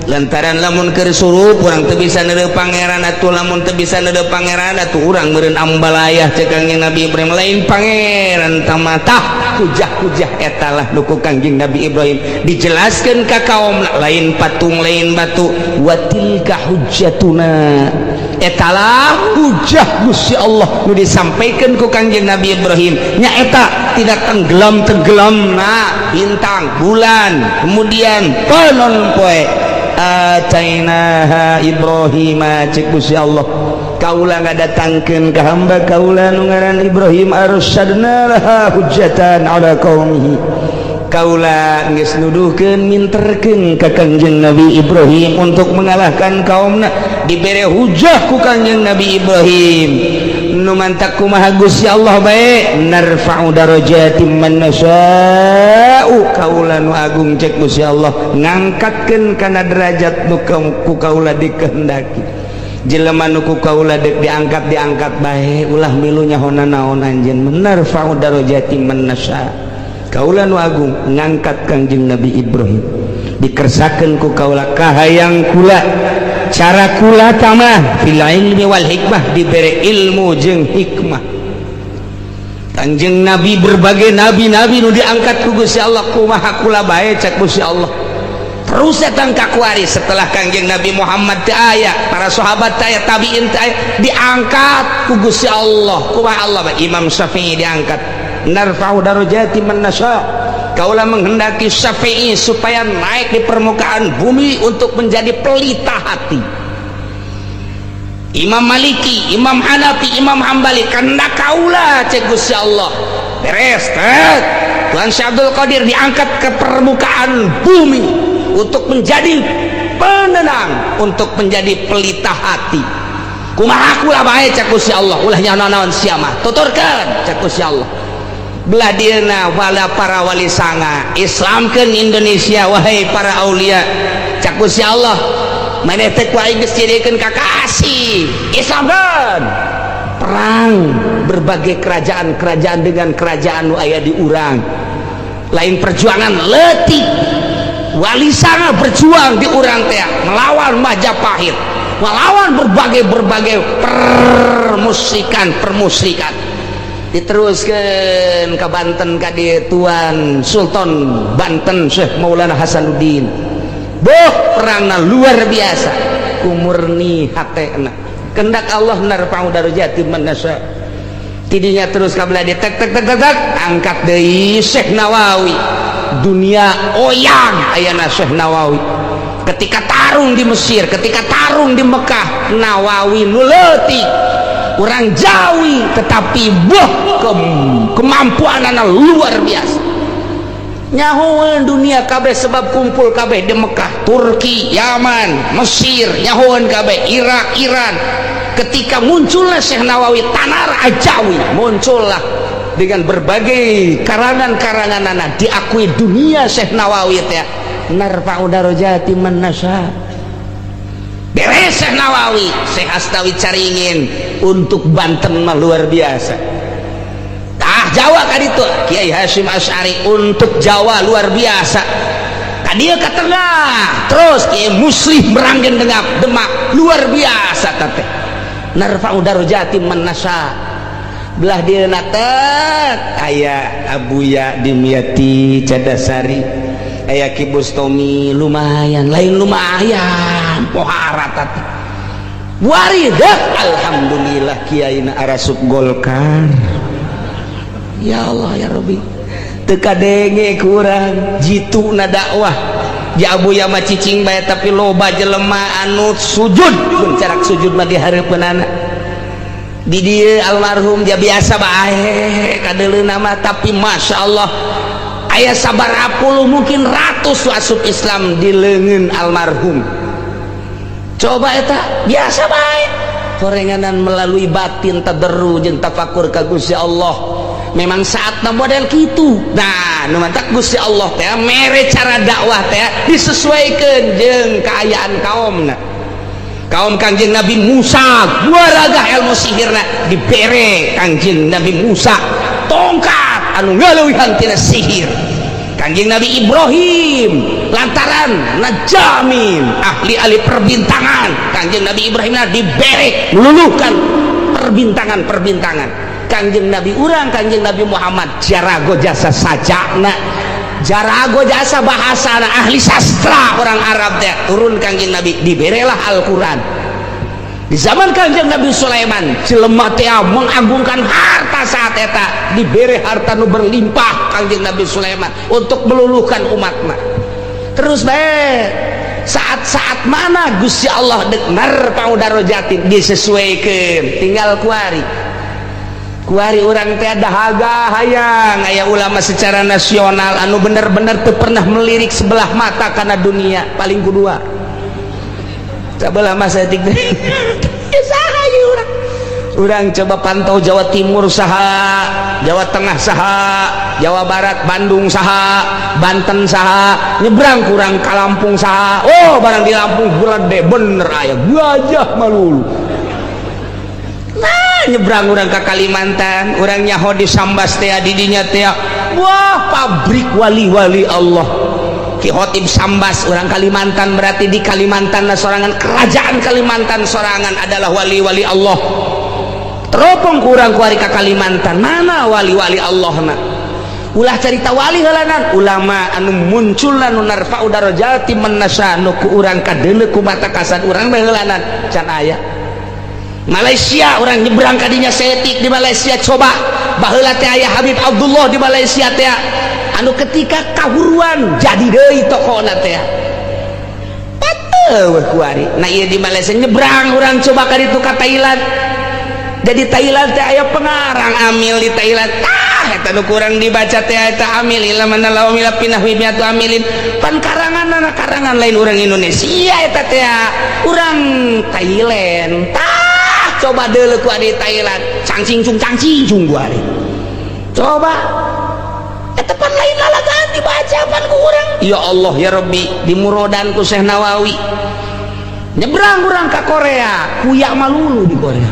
S2: Lantaran lamun keur surup urang teu bisa neureuh pangeran, atuh lamun teu bisa neureuh pangeran atuh urang meureun ambalayah cek Kangjeng Nabi Ibrahim lain pangeran tamatah hujah-hujah eta lah nu ku Kangjeng Nabi Ibrahim dijelaskeun ka kaumna lain patung lain batu wa tilka hujjatuna eta lah hujah Gusti Allah nu disampaikan ku Kangjeng Nabi Ibrahim nyaeta tidak tenggelam-tenggelamna bintang bulan kemudian panon poe atainaha Ibrahim cek Gusti Allah kaula ngadatangkeun ka hamba kaula nu ngaran Ibrahim arsyadna laha hujjatan ala qaumihi kaula geus nuduhkeun minterkeun ka Kangjeng Nabi Ibrahim untuk mengalahkan kaumna dibere hujah ku Kangjeng Nabi Ibrahim nu mantak kumaha Gusti Allah bae narfa'u darajatim man nasya'u kaula nu agung cek Gusti Allah ngangkatkeun kana derajat nu ku kaula dikehendaki jelema nu ku kaula deuk diangkat bae ulah milu nyahona naon anjeun narfa'u darajatim man nasya'u kaula nu agung ngangkat Kangjeng Nabi Ibrahim dikersakeun ku kaula kahayang kula cara kula tamah fil ilmi wal hikmah dibere ilmu jeung hikmah. Kangjeng Nabi berbagai nabi-nabi nu diangkat ku Gusti Allah kumaha kula bae cek Gusti Allah terus datang ka kuari setelah Kangjeng Nabi Muhammad teh aya para sahabat teh aya tabiin teh aya diangkat ku Gusti Allah kumaha Allah Imam Syafi'i diangkat narfa'u darajati man nasya kaulah menghendaki Syafi'i supaya naik di permukaan bumi untuk menjadi pelita hati. Imam Maliki, Imam Hanafi, Imam Hambali kehendak kaulah cek Gusti Allah beres Tuhan Syekh Abdul Qadir diangkat ke permukaan bumi untuk menjadi penenang, untuk menjadi pelita hati. Kumaha kula bae cek Gusti Allah ulah nyaon-naon sia mah tuturkeun cek Gusti Allah belah dieuna wala para wali sanga islamkeun Indonesia wahai para aulia cak Gusti Allah maneh teh ku aing geus jadikeun kakasih islamkeun perang berbagai kerajaan-kerajaan dengan kerajaan nu aya di urang lain perjuangan leutik wali sanga berjuang di urang teh melawan Majapahit melawan berbagai permusyrikan diteruskan ke Banten ka dieu Tuan Sultan Banten Syekh Maulana Hasanuddin perangna luar biasa kumurni hatena kendak Allah narfa'u darajati man nasya tidinya terus kabelah di tek angkat deui Syekh Nawawi dunia oyang ayana Syekh Nawawi ketika tarung di Mesir ketika tarung di Mekah Nawawi nu leutik orang Jawi tetapi kemampuanana luar biasa nyahoan dunia kabeh sebab kumpul kabeh di Mekah Turki Yaman Mesir nyahoan kabeh Irak Iran ketika munculnya Syekh Nawawi tanar ajawi muncullah dengan berbagai karangan-karanganana diakui dunia Syekh Nawawi teh narfa'u darajati man nasya beres Syekh Nawawi Syekh Astawi caringin untuk Banten mah luar biasa Jawa kan itu Kiai Hasyim Asy'ari untuk Jawa luar biasa kan dia ke tengah terus Kiai Muslim Meranggen Demak luar biasa tete narfa'u darajati man nasya belah dia natek aya Abuya Dimyati Cadasari aya Ki Bustomi lumayan lain lumayan pohara tati wari dah alhamdulillah kiaina arasup Golkar ya Allah ya Rabbi teka denge kurang jitu na dakwah ya Abuya mah cicing bae tapi loba jelema anu sujud mencarak sujud mah dihareupeunana di dieu almarhum dia biasa bae kadeuleuh nama tapi masya Allah aya sabarapuluh mungkin ratus asup Islam di leungeun almarhum coba eta biasa bae korenganan melalui batin tadarru jeung tafakur ka Gusti Allah memang saatna model kitu nah nu mantak Gusti Allah teh mere cara dakwah teh disesuaikeun jeung kaayaan kaumna kaum Kangjeng Nabi Musa guaragah ilmu sihirna dibere Kangjeng Nabi Musa tongkat anu ngaleuwihan tina sihir Kangjeng Nabi Ibrahim lantaran najamin ahli perbintangan Kangjeng Nabi Ibrahim dibere meluluhkan perbintangan Kangjeng Nabi urang Kangjeng Nabi Muhammad jarago jasa sajana jarago jasa bahasa ahli sastra orang Arab teh turun Kangjeng Nabi diberelah Al-Quran di zaman Kangjeng Nabi Sulaiman jelema teh mengagungkan harta saat eta dibere harta nu berlimpah Kangjeng Nabi Sulaiman untuk meluluhkan umatna terus bae saat-saat mana Gusti Allah dek narfa'u darajatin disesuaikeun tinggal kuari orang teh dahaga hayang aya ulama secara nasional anu bener-bener teu pernah melirik sebelah mata karena dunia paling kedua sabelah masa tik saha ieu urang coba pantau Jawa Timur saha Jawa Tengah saha Jawa Barat Bandung saha Banten saha nyebrang kurang ka Lampung saha oh barang di Lampung gede bener aya gajah malulu nyebrang orang ke Kalimantan orang nyaho di Sambas teh didinya teh wah pabrik wali-wali Allah Ki Khotib Sambas orang Kalimantan berarti di Kalimantan sorangan kerajaan Kalimantan sorangan adalah wali-wali Allah teropong kurang kuari ke Kalimantan mana wali-wali Allah na ulah cerita wali halanan ulama anu muncul anu narfa'u darajati man nasya nu ku urang kadeuleu ku mata kasat urang bae halanan can aya Malaysia orang nyebrang kadinya setik di Malaysia coba baheula teh aya Habib Abdullah di Malaysia teh anu ketika kahuruan jadi deui tokona teh pateuh kuari nah ieu di Malaysia nyebrang orang coba ka ditu ka Thailand jadi Thailand teh aya pengarang amil di Thailand eta nu kurang dibaca teh eta amil ilman law mila pinah wibiatu amilin pan karangan lain orang Indonesia eta teh urang Thailand coba dulu ku di Thailand cangcing gua ari coba eta pan lain lalagaan dibaca pan ku urang ya Allah ya Rabbi di Murodan ku Syekh Nawawi nyebrang urang ka Korea kuyak malulu di Korea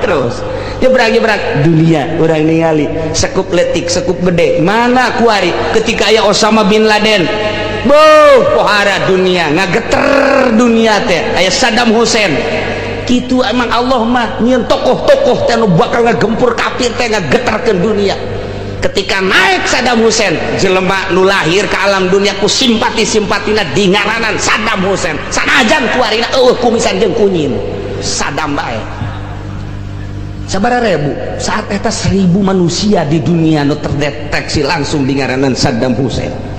S2: terus nyebrang dunia urang ningali sekup letik sekup gede mana ku ari ketika aya Osama bin Laden pohara dunia ngageter dunia teh aya Saddam Hussein kitu emang Allah mah nyieun tokoh-tokoh teh nu bakal ngagempur kafir teh ngageterkeun dunia ketika naik Saddam Hussein jelema nu lahir ke alam dunia ku simpati-simpatina dingaranan Saddam Hussein sanajan kuarina kumisan jeung kunyin Saddam bae sabaraha ribu saat eta 1000 manusia di dunia nu terdeteksi langsung dingaranan Saddam Hussein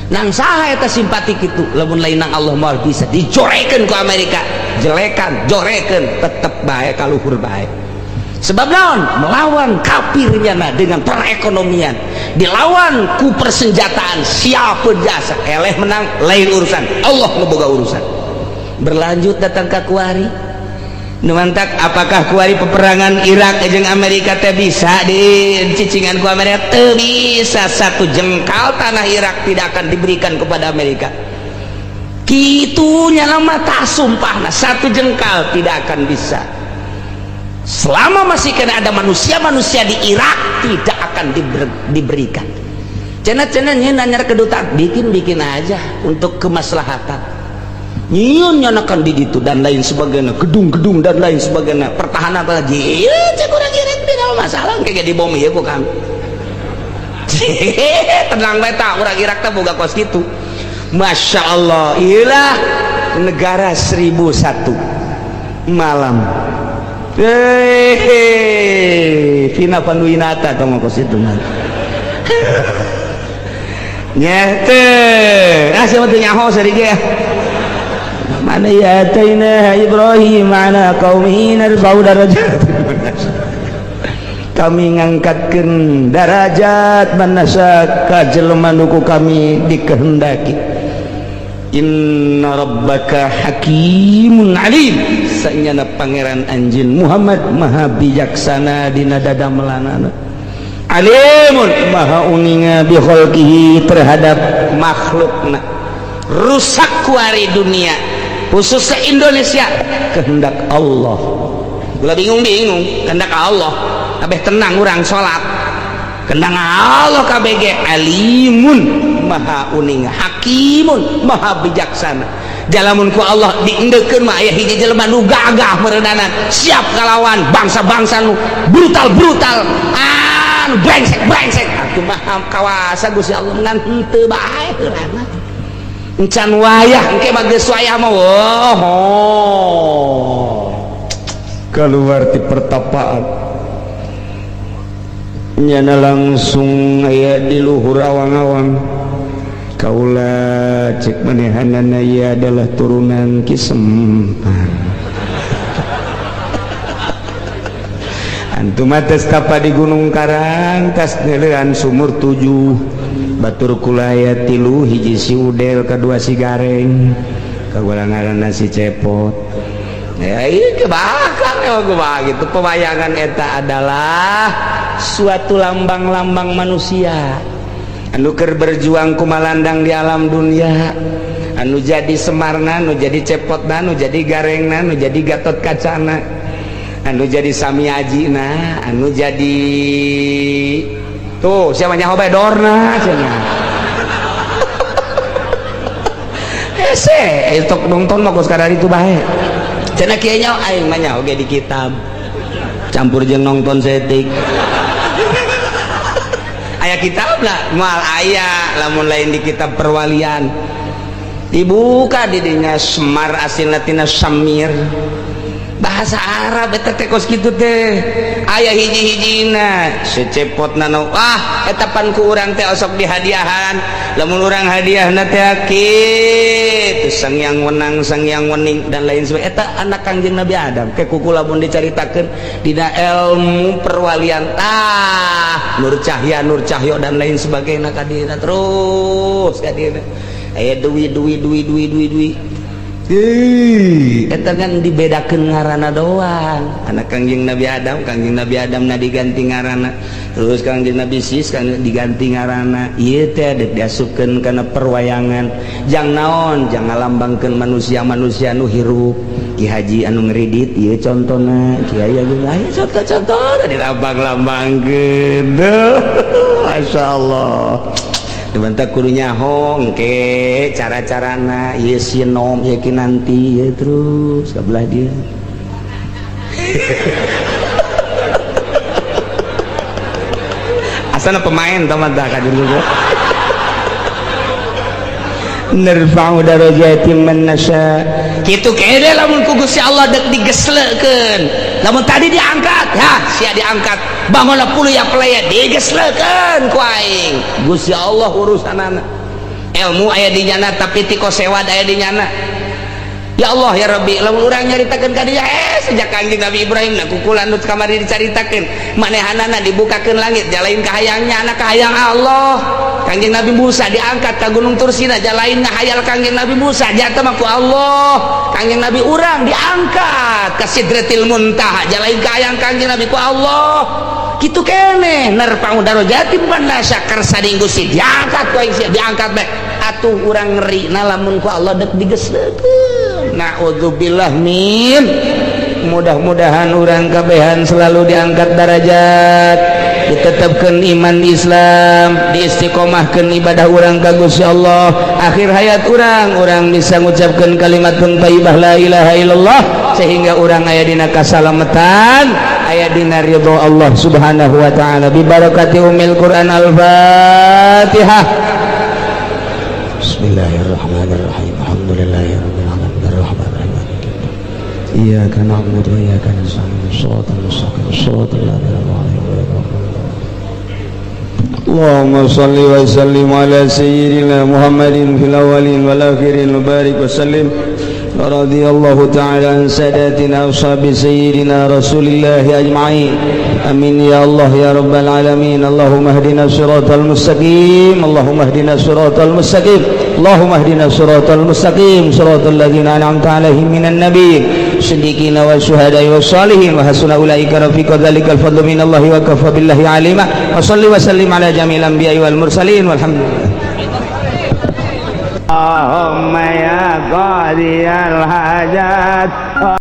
S2: nang saha eta simpati kitu lamun lain nang Allah moal bisa dijorekeun ku Amerika jelekan jorekeun tetep bae kaluhur bae sebab naon melawan kafirnya dengan perekonomian dilawan ku persenjataan siapa jasa eleh menang lain urusan Allah ngeboga urusan berlanjut datang ka kuari nu mantak apakah kuari peperangan Irak jeung Amerika teh bisa dicicingan ku Amerika teu bisa satu jengkal tanah Irak tidak akan diberikan kepada Amerika kitunya nama tak sumpahna satu jengkal tidak akan bisa selama masih kena ada manusia-manusia di Irak tidak akan diberikan cena-cena nyanyar kedutaan bikin aja untuk kemaslahatan nyieun nyanakan di ditu dan lain sebagainya, gedung-gedung dan lain sebagainya, pertahanan apalagi ieu cek urang ieu teh masalah kayak di bom ieu ku kami. Tenang bae tah urang Irak teh boga kos kitu. Masya Allah, iyalah negara 1001 malam. Vina Panduwinata tong kos itu mah. Nyete, siapa tuh nyaho sedikit. Mana ya ataina Ibrahim ala qaumihi narfa'u darajat. Kami ngangkatkeun darajat manasa ka jelema nu kami dikehendaki. Inna rabbaka hakimun alim. Sanyana pangeran anjeun Muhammad maha bijaksana dina dadamelanana. Alimun maha uninga bi khalqihi terhadap makhlukna. Rusak kuari dunia khususnya Indonesia kehendak Allah. Gula bingung kehendak Allah kabeh tenang urang salat kehendak Allah kabeh ge alimun maha uning hakimun maha bijaksana. Jalamun ku Allah diendeukeun mah aya hiji jelema nu gagah meureudanan siap kalawan bangsa-bangsa nu brutal-brutal anu brengsek atuh mah kawasa Gusti Allah ngan henteu bae heurana encan wayah engke mah geus wayah mah keluar ti pertapaan nyana langsung aya di luhur awang-awang. Kaula cek manehanana ieu adalah turunan Ki Sempan. Antum atas tapa di Gunung Karang tas neulean sumur 7 batur kula aya 3 hiji si Udel kadua si Gareng kagulang ngaranna si Cepot. Ya ieu kebakar ya gua gitu. Pewayangan eta adalah suatu lambang-lambang manusia anu keur berjuang kumalandang di alam dunia, anu jadi Semarna, anu jadi Cepotna, anu jadi Garengna, anu jadi Gatot Kacana, anu jadi Samiajina, anu jadi tuh siapa nyaho bae Dorna cenah. Hese estok nonton mah kos kadari itu bae. Cenah kieu nya aing mah nya oge di kitab. Campur jeung nonton setik. Aya kitab lah moal aya lamun lain di kitab perwalian. Dibuka di dinya Semar asilna tina Samir. Bahasa Arab eta teh kos kitu teh. Aya hiji-hijina secepotna nu eta pan ku urang teh osok dihadiahan. Lamun urang hadiahna teh kitu sangyang wenang sangyang wening dan lain sebagainya. Eta anak Kangjeng Nabi Adam ke kuku lamun dicaritakeun dina ilmu perwalian Nur Cahyo dan lain sebagainya kadina terus kadina aya duwi eta kan dibedakeun ngaranna doang. Anak Kangjeng Nabi Adam na diganti ngaranna, terus Kangjeng Nabi Sis kan diganti ngaranna. Ieu teh diasupkeun kana perwayangan jang naon, jang ngalambangkeun manusia-manusia nu hirup. Ki Haji anu ngridit ieu contona, Kiai anu aya contoh-contoh dilambang-lambangkeun. Masyaallah. Dibantak kudu nyaho engke cara-carana ieu sinom ieu kinanti ieu terus kabelah dia. Asana pemain tamat dah ka dulu. Narfa'u darajatin man nasya. Kitu kede lamun ku Gusti Allah dek digesleukeun. Lamun tadi diangkat, sia diangkat. Bangunlah puluh ya pelaya digesleukeun ku aing. Gusti Allah urusanana. Ilmu aya di nyana tapi tiko sewad aya di nyana. Ya Allah ya Rabbi, lamun urang nyaritakeun ka dieu sejak Kangjeng Nabi Ibrahim na kukulan nu kamari dicaritakeun, manehanana dibukakeun langit, jalain ka hayangnya anak ka hayang Allah. Kangjeng Nabi Musa diangkat ka Gunung Tursina, jalain ngahayal Kangjeng Nabi Musa, jatuh mah ku Allah. Kangjeng Nabi urang diangkat ka Sidratil Muntaha, jalain ka hayang Kangjeng Nabi ku Allah. Kitu keneh narfa'u darajatin man nasya kersa Gusti diangkat ku aing sia diangkat bae. Atuh urang ngeri na lamun ku Allah dek digesleukeun. Na'udzubillah min. Mudah-mudahan urang kabehan selalu diangkat derajat. ditetapkan iman Islam, diistiqomahkan ibadah orang ka Gusti Allah, akhir hayat orang bisa mengucapkan kalimat thayyibah la ilaha illallah sehingga orang aya dina kasalamatan, aya dina ridho Allah Subhanahu wa taala bi barakati umil Quran al-Fatihah. Bismillahirrahmanirrahim. Alhamdulillahirabbil alamin arrahmanir rahim. Iyyaka na'budu wa iyyaka nasta'in. Shiratal mustaqim. Shiratal ladzina an'amta 'alaihim. Allahumma shalli wa sallim ala sayyidina Muhammadin fil awwalin wal akhirin wa barik wa sallim. Radhiyallahu ta'ala an sadatina ashabi sayyidina Rasulillah ajma'in. Amin ya Allah ya rabbal alamin. Allahumma hdina siratal mustaqim. Allahumma hdina siratal mustaqim. Allahumma hdina siratal mustaqim. Siratal ladzina an'amta 'alaihim minan nabiyyin siddiqina wa syuhada'i was salihin wa hasuna ulaika rafiqa. Dzalikal fadlu minallahi wa kafa billahi alima. Wa shalli wa sallim ala jamil anbiya'i wal mursalin walhamdulillah. Allahumma ya qadiyal hajat